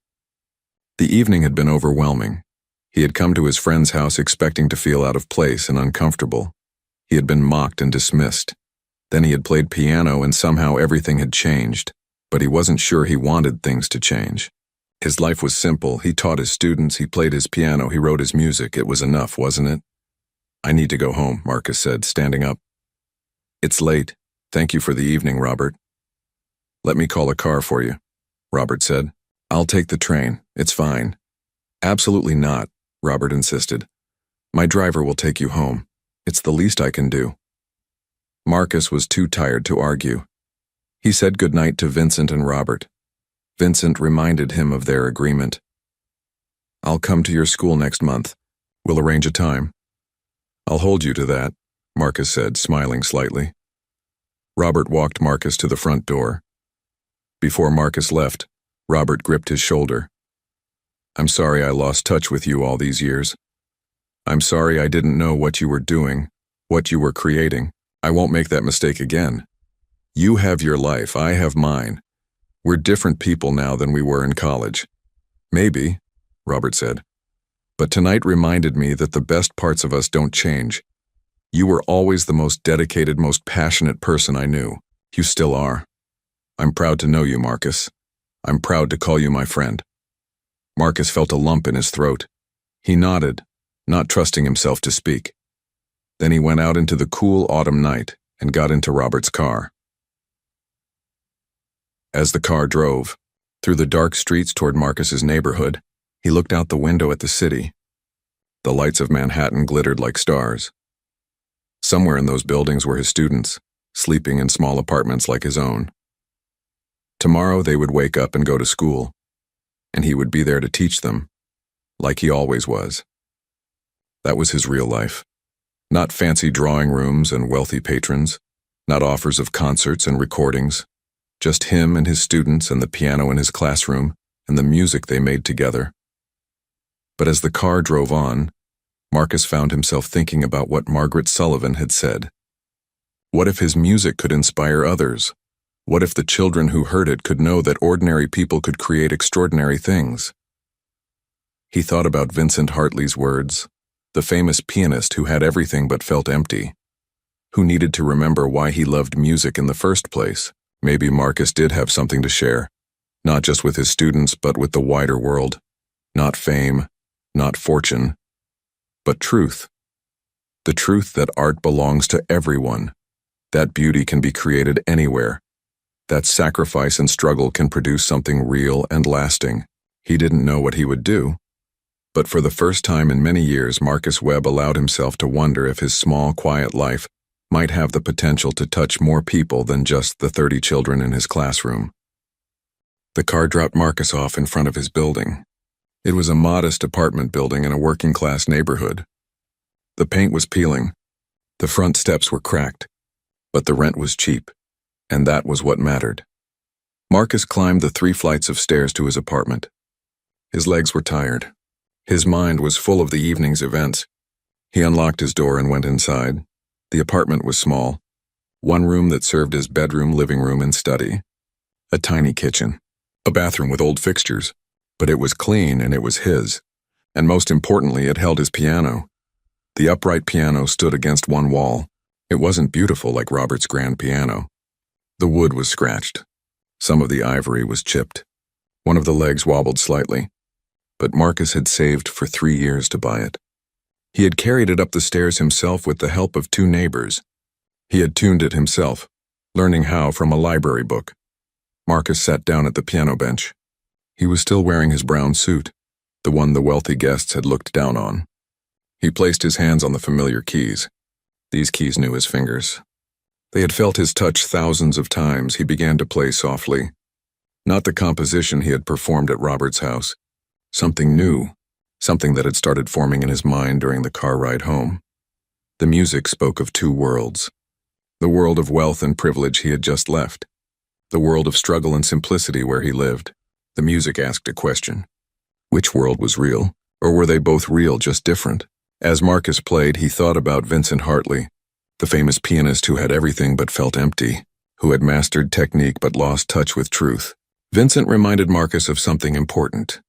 Speaker 1: The evening had been overwhelming. He had come to his friend's house expecting to feel out of place and uncomfortable. He had been mocked and dismissed. Then he had played piano and somehow everything had changed, but he wasn't sure he wanted things to change. His life was simple. He taught his students, he played his piano, he wrote his music. It was enough, wasn't it? "I need to go home," Marcus said, standing up. "It's late. Thank you for the evening, Robert." "Let me call a car for you," Robert said. "I'll take the train. It's fine." Absolutely not, Robert insisted. My driver will take you home. It's the least I can do. Marcus was too tired to argue. He said goodnight to Vincent and Robert. Vincent reminded him of their agreement. I'll come to your school next month. We'll arrange a time. I'll hold you to that, Marcus said, smiling slightly. Robert walked Marcus to the front door. Before Marcus left, Robert gripped his shoulder. I'm sorry I lost touch with you all these years. I'm sorry I didn't know what you were doing, what you were creating. I won't make that mistake again. You have your life, I have mine. We're different people now than we were in college. Maybe, Robert said. But tonight reminded me that the best parts of us don't change. You were always the most dedicated, most passionate person I knew. You still are. I'm proud to know you, Marcus. I'm proud to call you my friend. Marcus felt a lump in his throat. He nodded, not trusting himself to speak. Then he went out into the cool autumn night and got into Robert's car. As the car drove through the dark streets toward Marcus's neighborhood, he looked out the window at the city. The lights of Manhattan glittered like stars. Somewhere in those buildings were his students, sleeping in small apartments like his own. Tomorrow they would wake up and go to school, and he would be there to teach them, like he always was. That was his real life. Not fancy drawing rooms and wealthy patrons, not offers of concerts and recordings, just him and his students and the piano in his classroom and the music they made together. But as the car drove on, Marcus found himself thinking about what Margaret Sullivan had said. What if his music could inspire others? What if the children who heard it could know that ordinary people could create extraordinary things? He thought about Vincent Hartley's words, the famous pianist who had everything but felt empty, who needed to remember why he loved music in the first place. Maybe Marcus did have something to share, not just with his students, but with the wider world. Not fame, not fortune, but truth. The truth that art belongs to everyone, that beauty can be created anywhere, that sacrifice and struggle can produce something real and lasting. He didn't know what he would do, but for the first time in many years, Marcus Webb allowed himself to wonder if his small, quiet life might have the potential to touch more people than just the 30 children in his classroom. The car dropped Marcus off in front of his building. It was a modest apartment building in a working-class neighborhood. The paint was peeling. The front steps were cracked. But the rent was cheap, and that was what mattered. Marcus climbed the 3 flights of stairs to his apartment. His legs were tired. His mind was full of the evening's events. He unlocked his door and went inside. The apartment was small. One room that served as bedroom, living room, and study. A tiny kitchen. A bathroom with old fixtures. But it was clean and it was his. And most importantly, it held his piano. The upright piano stood against one wall. It wasn't beautiful like Robert's grand piano. The wood was scratched. Some of the ivory was chipped. One of the legs wobbled slightly. But Marcus had saved for 3 years to buy it. He had carried it up the stairs himself with the help of 2 neighbors. He had tuned it himself, learning how from a library book. Marcus sat down at the piano bench. He was still wearing his brown suit, the one the wealthy guests had looked down on. He placed his hands on the familiar keys. These keys knew his fingers. They had felt his touch thousands of times. He began to play softly. Not the composition he had performed at Robert's house. Something new, something that had started forming in his mind during the car ride home. The music spoke of 2 worlds. The world of wealth and privilege he had just left. The world of struggle and simplicity where he lived. The music asked a question. Which world was real, or were they both real, just different? As Marcus played, he thought about Vincent Hartley, the famous pianist who had everything but felt empty, who had mastered technique but lost touch with truth. Vincent reminded Marcus of something important.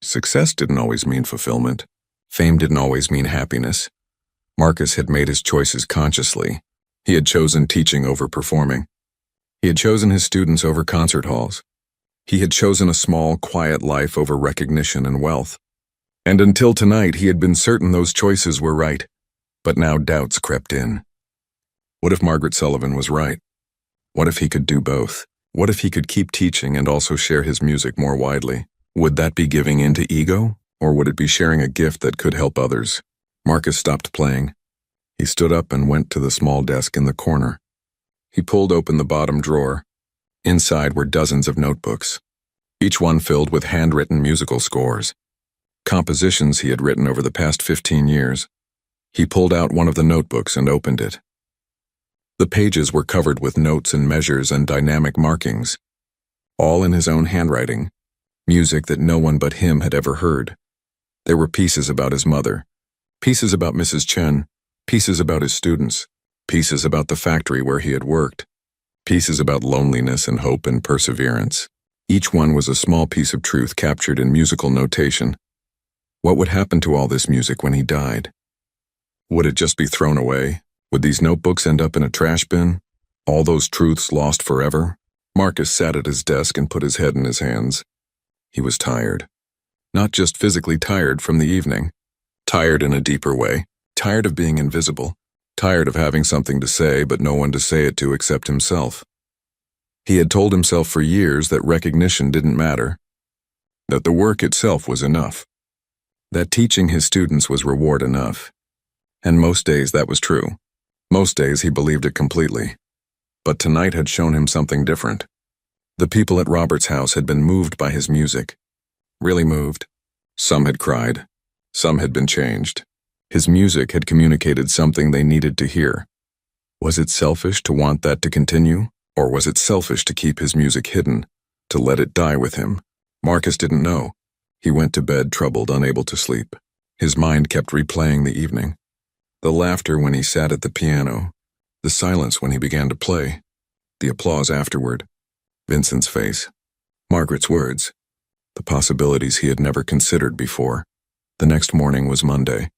Speaker 1: Success didn't always mean fulfillment. Fame didn't always mean happiness. Marcus had made his choices consciously. He had chosen teaching over performing. He had chosen his students over concert halls. He had chosen a small, quiet life over recognition and wealth. And until tonight, he had been certain those choices were right. But now doubts crept in. What if Margaret Sullivan was right? What if he could do both? What if he could keep teaching and also share his music more widely? Would that be giving in to ego? Or would it be sharing a gift that could help others? Marcus stopped playing. He stood up and went to the small desk in the corner. He pulled open the bottom drawer. Inside were dozens of notebooks, each one filled with handwritten musical scores, compositions he had written over the past 15 years. He pulled out one of the notebooks and opened it. The pages were covered with notes and measures and dynamic markings, all in his own handwriting, music that no one but him had ever heard. There were pieces about his mother, pieces about Mrs. Chen, pieces about his students, pieces about the factory where he had worked, pieces about loneliness and hope and perseverance. Each one was a small piece of truth captured in musical notation. What would happen to all this music when he died? Would it just be thrown away? Would these notebooks end up in a trash bin? All those truths lost forever? Marcus sat at his desk and put his head in his hands. He was tired. Not just physically tired from the evening. Tired in a deeper way. Tired of being invisible. Tired of having something to say but no one to say it to except himself. He had told himself for years that recognition didn't matter, that the work itself was enough, that teaching his students was reward enough. And most days that was true. Most days he believed it completely. But tonight had shown him something different. The people at Robert's house had been moved by his music. Really moved. Some had cried. Some had been changed. His music had communicated something they needed to hear. Was it selfish to want that to continue? Or was it selfish to keep his music hidden, to let it die with him? Marcus didn't know. He went to bed troubled, unable to sleep. His mind kept replaying the evening. The laughter when he sat at the piano, the silence when he began to play, the applause afterward, Vincent's face, Margaret's words, the possibilities he had never considered before. The next morning was Monday.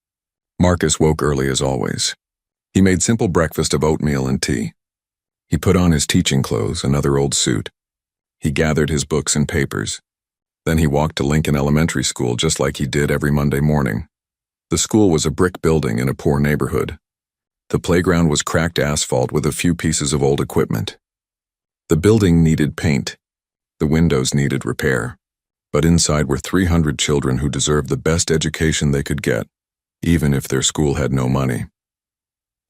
Speaker 1: Marcus woke early as always. He made simple breakfast of oatmeal and tea. He put on his teaching clothes, another old suit. He gathered his books and papers. Then he walked to Lincoln Elementary School just like he did every Monday morning. The school was a brick building in a poor neighborhood. The playground was cracked asphalt with a few pieces of old equipment. The building needed paint. The windows needed repair. But inside were 300 children who deserved the best education they could get, even if their school had no money.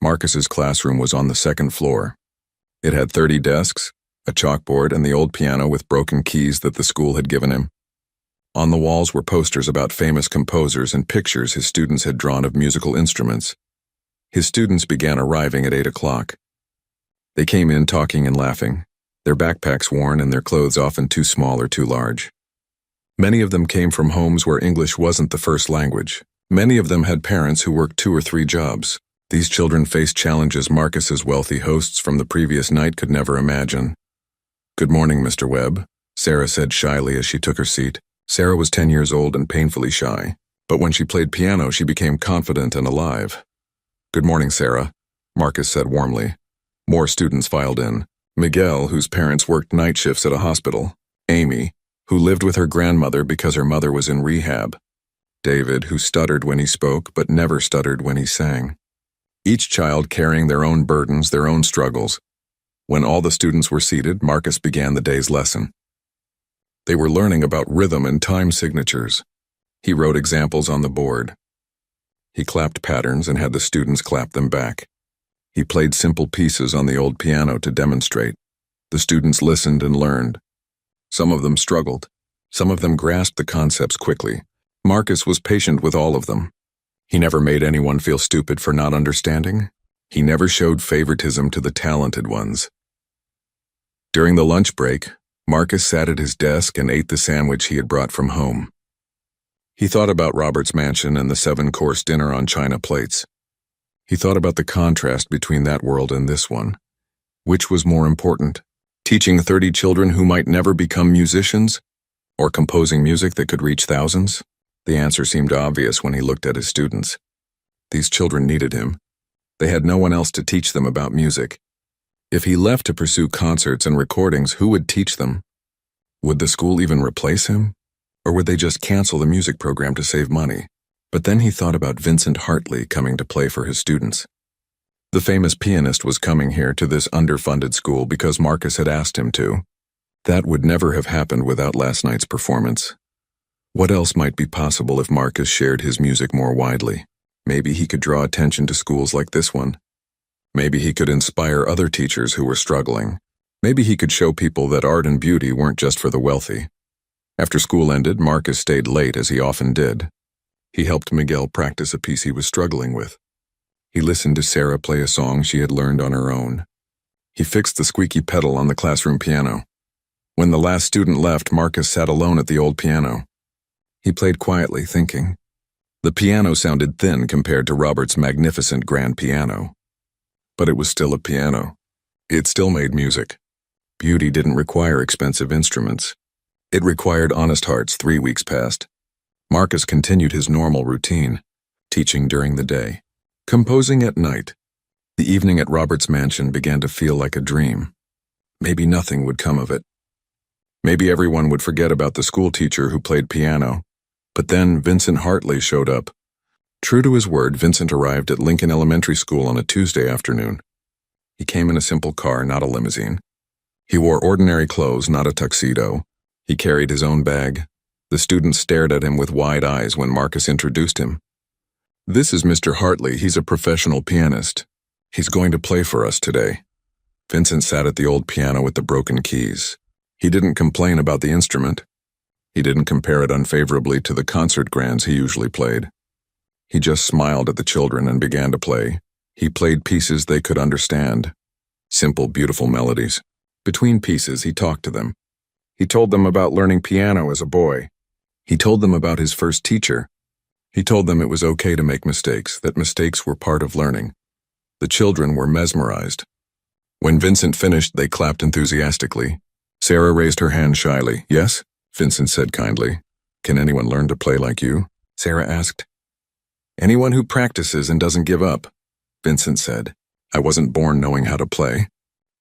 Speaker 1: Marcus's classroom was on the second floor. It had 30 desks, a chalkboard, and the old piano with broken keys that the school had given him. On the walls were posters about famous composers and pictures his students had drawn of musical instruments. His students began arriving at 8 o'clock. They came in talking and laughing, their backpacks worn and their clothes often too small or too large. Many of them came from homes where English wasn't the first language. Many of them had parents who worked 2 or 3 jobs. These children faced challenges Marcus's wealthy hosts from the previous night could never imagine. "Good morning, Mr. Webb," Sarah said shyly as she took her seat. Sarah was 10 years old and painfully shy, but when she played piano she became confident and alive. "Good morning, Sarah," Marcus said warmly. More students filed in. Miguel, whose parents worked night shifts at a hospital. Amy, who lived with her grandmother because her mother was in rehab. David, who stuttered when he spoke but never stuttered when he sang. Each child carrying their own burdens, their own struggles. When all the students were seated, Marcus began the day's lesson. They were learning about rhythm and time signatures. He wrote examples on the board. He clapped patterns and had the students clap them back. He played simple pieces on the old piano to demonstrate. The students listened and learned. Some of them struggled. Some of them grasped the concepts quickly. Marcus was patient with all of them. He never made anyone feel stupid for not understanding. He never showed favoritism to the talented ones. During the lunch break, Marcus sat at his desk and ate the sandwich he had brought from home. He thought about Robert's mansion and the 7-course dinner on china plates. He thought about the contrast between that world and this one. Which was more important? Teaching 30 children who might never become musicians? Or composing music that could reach thousands? The answer seemed obvious when he looked at his students. These children needed him. They had no one else to teach them about music. If he left to pursue concerts and recordings, who would teach them? Would the school even replace him? Or would they just cancel the music program to save money? But then he thought about Vincent Hartley coming to play for his students. The famous pianist was coming here to this underfunded school because Marcus had asked him to. That would never have happened without last night's performance. What else might be possible if Marcus shared his music more widely? Maybe he could draw attention to schools like this one. Maybe he could inspire other teachers who were struggling. Maybe he could show people that art and beauty weren't just for the wealthy. After school ended, Marcus stayed late as he often did. He helped Miguel practice a piece he was struggling with. He listened to Sarah play a song she had learned on her own. He fixed the squeaky pedal on the classroom piano. When the last student left, Marcus sat alone at the old piano. He played quietly, thinking. The piano sounded thin compared to Robert's magnificent grand piano. But it was still a piano. It still made music. Beauty didn't require expensive instruments. It required honest hearts. 3 weeks passed. Marcus continued his normal routine, teaching during the day, composing at night. The evening at Robert's mansion began to feel like a dream. Maybe nothing would come of it. Maybe everyone would forget about the school teacher who played piano. But then Vincent Hartley showed up. True to his word, Vincent arrived at Lincoln Elementary School on a Tuesday afternoon. He came in a simple car, not a limousine. He wore ordinary clothes, not a tuxedo. He carried his own bag. The students stared at him with wide eyes when Marcus introduced him. "This is Mr. Hartley. He's a professional pianist. He's going to play for us today." Vincent sat at the old piano with the broken keys. He didn't complain about the instrument. He didn't compare it unfavorably to the concert grands he usually played. He just smiled at the children and began to play. He played pieces they could understand. Simple, beautiful melodies. Between pieces, he talked to them. He told them about learning piano as a boy. He told them about his first teacher. He told them it was okay to make mistakes, that mistakes were part of learning. The children were mesmerized. When Vincent finished, they clapped enthusiastically. Sarah raised her hand shyly. "Yes?" Vincent said kindly. "Can anyone learn to play like you?" Sarah asked. "Anyone who practices and doesn't give up," Vincent said. "I wasn't born knowing how to play.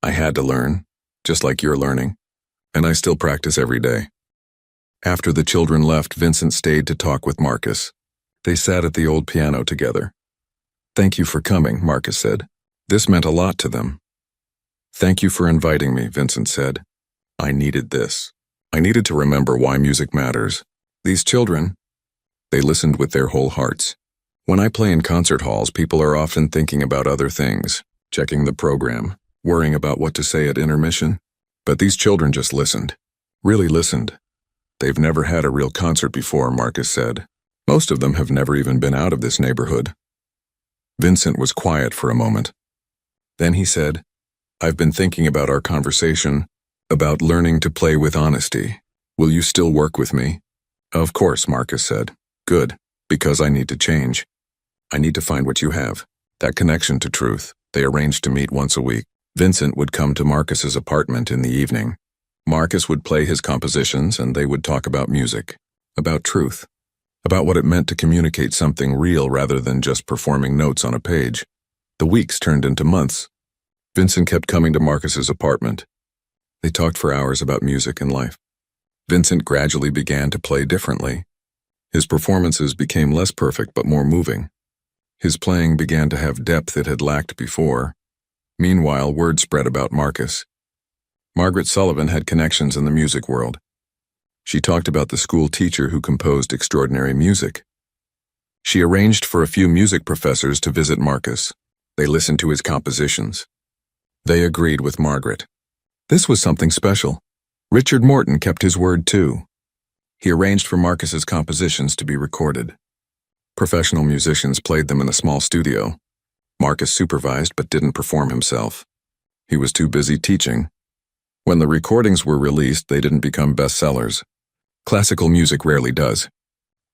Speaker 1: I had to learn, just like you're learning. And I still practice every day." After the children left, Vincent stayed to talk with Marcus. They sat at the old piano together. "Thank you for coming," Marcus said. "This meant a lot to them." "Thank you for inviting me," Vincent said. "I needed this. I needed to remember why music matters. These children, they listened with their whole hearts. When I play in concert halls, people are often thinking about other things, checking the program, worrying about what to say at intermission. But these children just listened. Really listened. They've never had a real concert before," Marcus said. "Most of them have never even been out of this neighborhood." Vincent was quiet for a moment. Then he said, "I've been thinking about our conversation, about learning to play with honesty. Will you still work with me?" "Of course," Marcus said. "Good, because I need to change. I need to find what you have, that connection to truth." They arranged to meet once a week. Vincent would come to Marcus's apartment in the evening. Marcus would play his compositions and they would talk about music, about truth, about what it meant to communicate something real rather than just performing notes on a page. The weeks turned into months. Vincent kept coming to Marcus's apartment. They talked for hours about music and life. Vincent gradually began to play differently. His performances became less perfect but more moving. His playing began to have depth it had lacked before. Meanwhile, word spread about Marcus. Margaret Sullivan had connections in the music world. She talked about the school teacher who composed extraordinary music. She arranged for a few music professors to visit Marcus. They listened to his compositions. They agreed with Margaret. This was something special. Richard Morton kept his word too. He arranged for Marcus's compositions to be recorded. Professional musicians played them in a small studio. Marcus supervised but didn't perform himself. He was too busy teaching. When the recordings were released, they didn't become bestsellers. Classical music rarely does.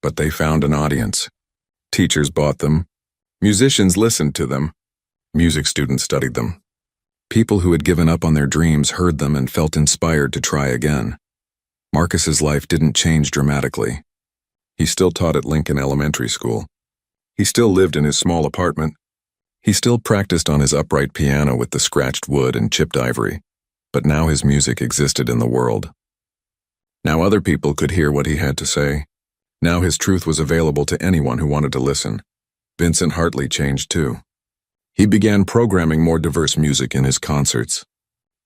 Speaker 1: But they found an audience. Teachers bought them. Musicians listened to them. Music students studied them. People who had given up on their dreams heard them and felt inspired to try again. Marcus's life didn't change dramatically. He still taught at Lincoln Elementary School. He still lived in his small apartment. He still practiced on his upright piano with the scratched wood and chipped ivory. But now his music existed in the world. Now other people could hear what he had to say. Now his truth was available to anyone who wanted to listen. Vincent Hartley changed too. He began programming more diverse music in his concerts.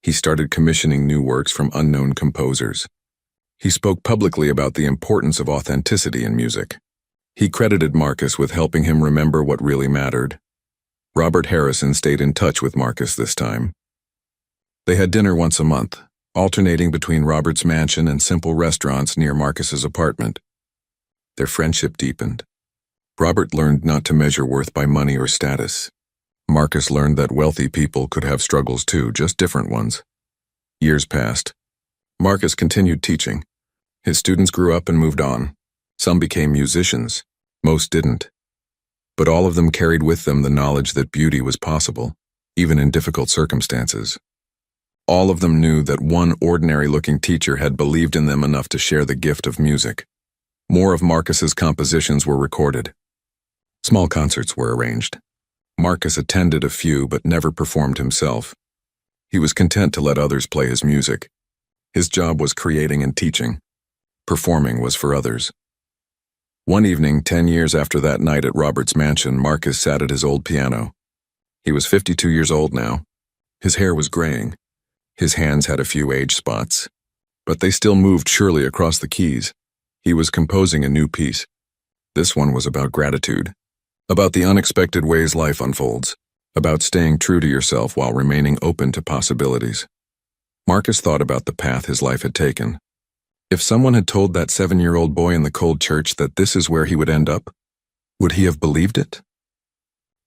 Speaker 1: He started commissioning new works from unknown composers. He spoke publicly about the importance of authenticity in music. He credited Marcus with helping him remember what really mattered. Robert Harrison stayed in touch with Marcus this time. They had dinner once a month, alternating between Robert's mansion and simple restaurants near Marcus's apartment. Their friendship deepened. Robert learned not to measure worth by money or status. Marcus learned that wealthy people could have struggles too, just different ones. Years passed. Marcus continued teaching. His students grew up and moved on. Some became musicians. Most didn't. But all of them carried with them the knowledge that beauty was possible, even in difficult circumstances. All of them knew that one ordinary-looking teacher had believed in them enough to share the gift of music. More of Marcus's compositions were recorded. Small concerts were arranged. Marcus attended a few but never performed himself. He was content to let others play his music. His job was creating and teaching. Performing was for others. One evening, 10 years after that night at Robert's mansion, Marcus sat at his old piano. He was 52 years old now. His hair was graying. His hands had a few age spots. But they still moved surely across the keys. He was composing a new piece. This one was about gratitude. About the unexpected ways life unfolds. About staying true to yourself while remaining open to possibilities. Marcus thought about the path his life had taken. If someone had told that 7-year-old boy in the cold church that this is where he would end up, would he have believed it?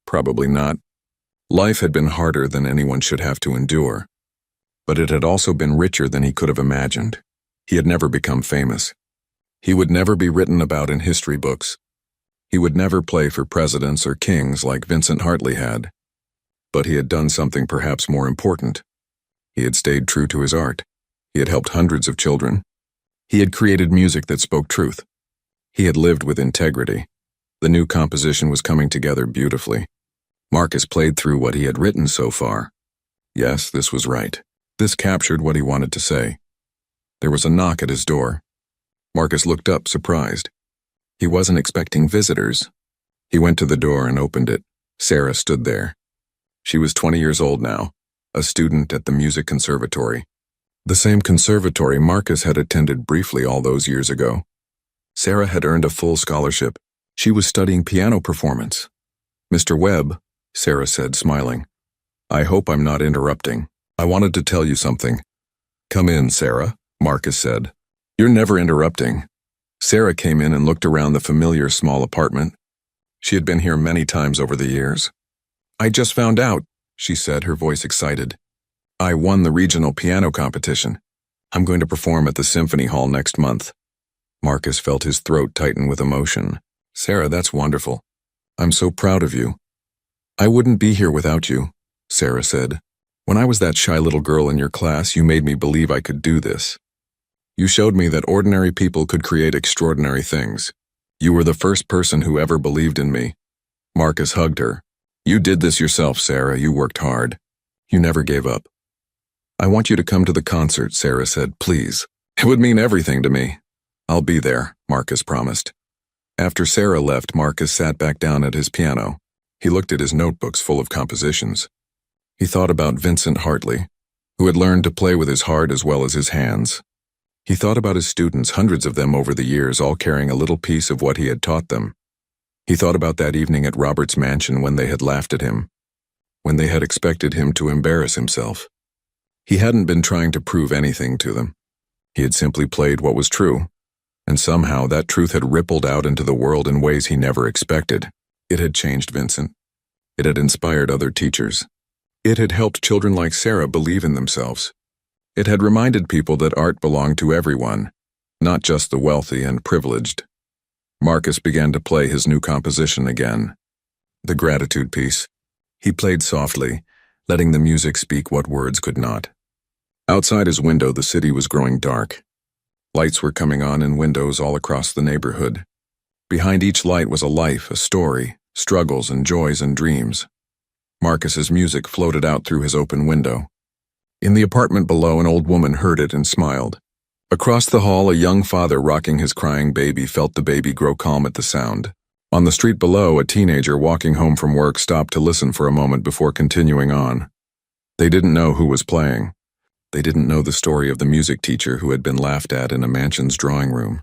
Speaker 1: Probably not. Life had been harder than anyone should have to endure. But it had also been richer than he could have imagined. He had never become famous. He would never be written about in history books. He would never play for presidents or kings like Vincent Hartley had. But he had done something perhaps more important. He had stayed true to his art. He had helped hundreds of children. He had created music that spoke truth. He had lived with integrity. The new composition was coming together beautifully. Marcus played through what he had written so far. Yes, this was right. This captured what he wanted to say. There was a knock at his door. Marcus looked up, surprised. He wasn't expecting visitors. He went to the door and opened it. Sarah stood there. She was 20 years old now, a student at the music conservatory. The same conservatory Marcus had attended briefly all those years ago. Sarah had earned a full scholarship. She was studying piano performance. "Mr. Webb," Sarah said, smiling. "I hope I'm not interrupting. I wanted to tell you something." "Come in, Sarah," Marcus said. "You're never interrupting." Sarah came in and looked around the familiar small apartment. She had been here many times over the years. "I just found out," she said, her voice excited. "I won the regional piano competition. I'm going to perform at the Symphony Hall next month." Marcus felt his throat tighten with emotion. "Sarah, that's wonderful. I'm so proud of you." "I wouldn't be here without you," Sarah said. "When I was that shy little girl in your class, you made me believe I could do this. You showed me that ordinary people could create extraordinary things. You were the first person who ever believed in me." Marcus hugged her. "You did this yourself, Sarah. You worked hard. You never gave up." "I want you to come to the concert," Sarah said, "please. It would mean everything to me." "I'll be there," Marcus promised. After Sarah left, Marcus sat back down at his piano. He looked at his notebooks full of compositions. He thought about Vincent Hartley, who had learned to play with his heart as well as his hands. He thought about his students, hundreds of them over the years, all carrying a little piece of what he had taught them. He thought about that evening at Robert's mansion when they had laughed at him, when they had expected him to embarrass himself. He hadn't been trying to prove anything to them. He had simply played what was true, and somehow that truth had rippled out into the world in ways he never expected. It had changed Vincent. It had inspired other teachers. It had helped children like Sarah believe in themselves. It had reminded people that art belonged to everyone, not just the wealthy and privileged. Marcus began to play his new composition again, the gratitude piece. He played softly, letting the music speak what words could not. Outside his window, the city was growing dark. Lights were coming on in windows all across the neighborhood. Behind each light was a life, a story, struggles and joys and dreams. Marcus's music floated out through his open window. In the apartment below, an old woman heard it and smiled. Across the hall, a young father rocking his crying baby felt the baby grow calm at the sound. On the street below, a teenager walking home from work stopped to listen for a moment before continuing on. They didn't know who was playing. They didn't know the story of the music teacher who had been laughed at in a mansion's drawing room.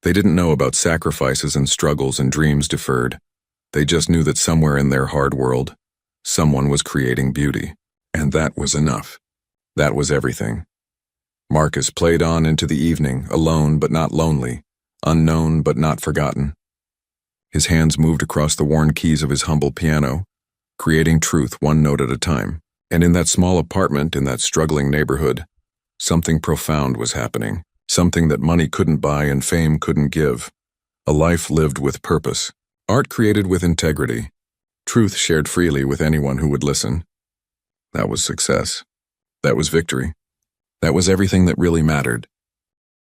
Speaker 1: They didn't know about sacrifices and struggles and dreams deferred. They just knew that somewhere in their hard world, someone was creating beauty. And that was enough. That was everything. Marcus played on into the evening, alone but not lonely, unknown but not forgotten. His hands moved across the worn keys of his humble piano, creating truth one note at a time. And in that small apartment, in that struggling neighborhood, something profound was happening, something that money couldn't buy and fame couldn't give. A life lived with purpose, art created with integrity, truth shared freely with anyone who would listen. That was success. That was victory. That was everything that really mattered.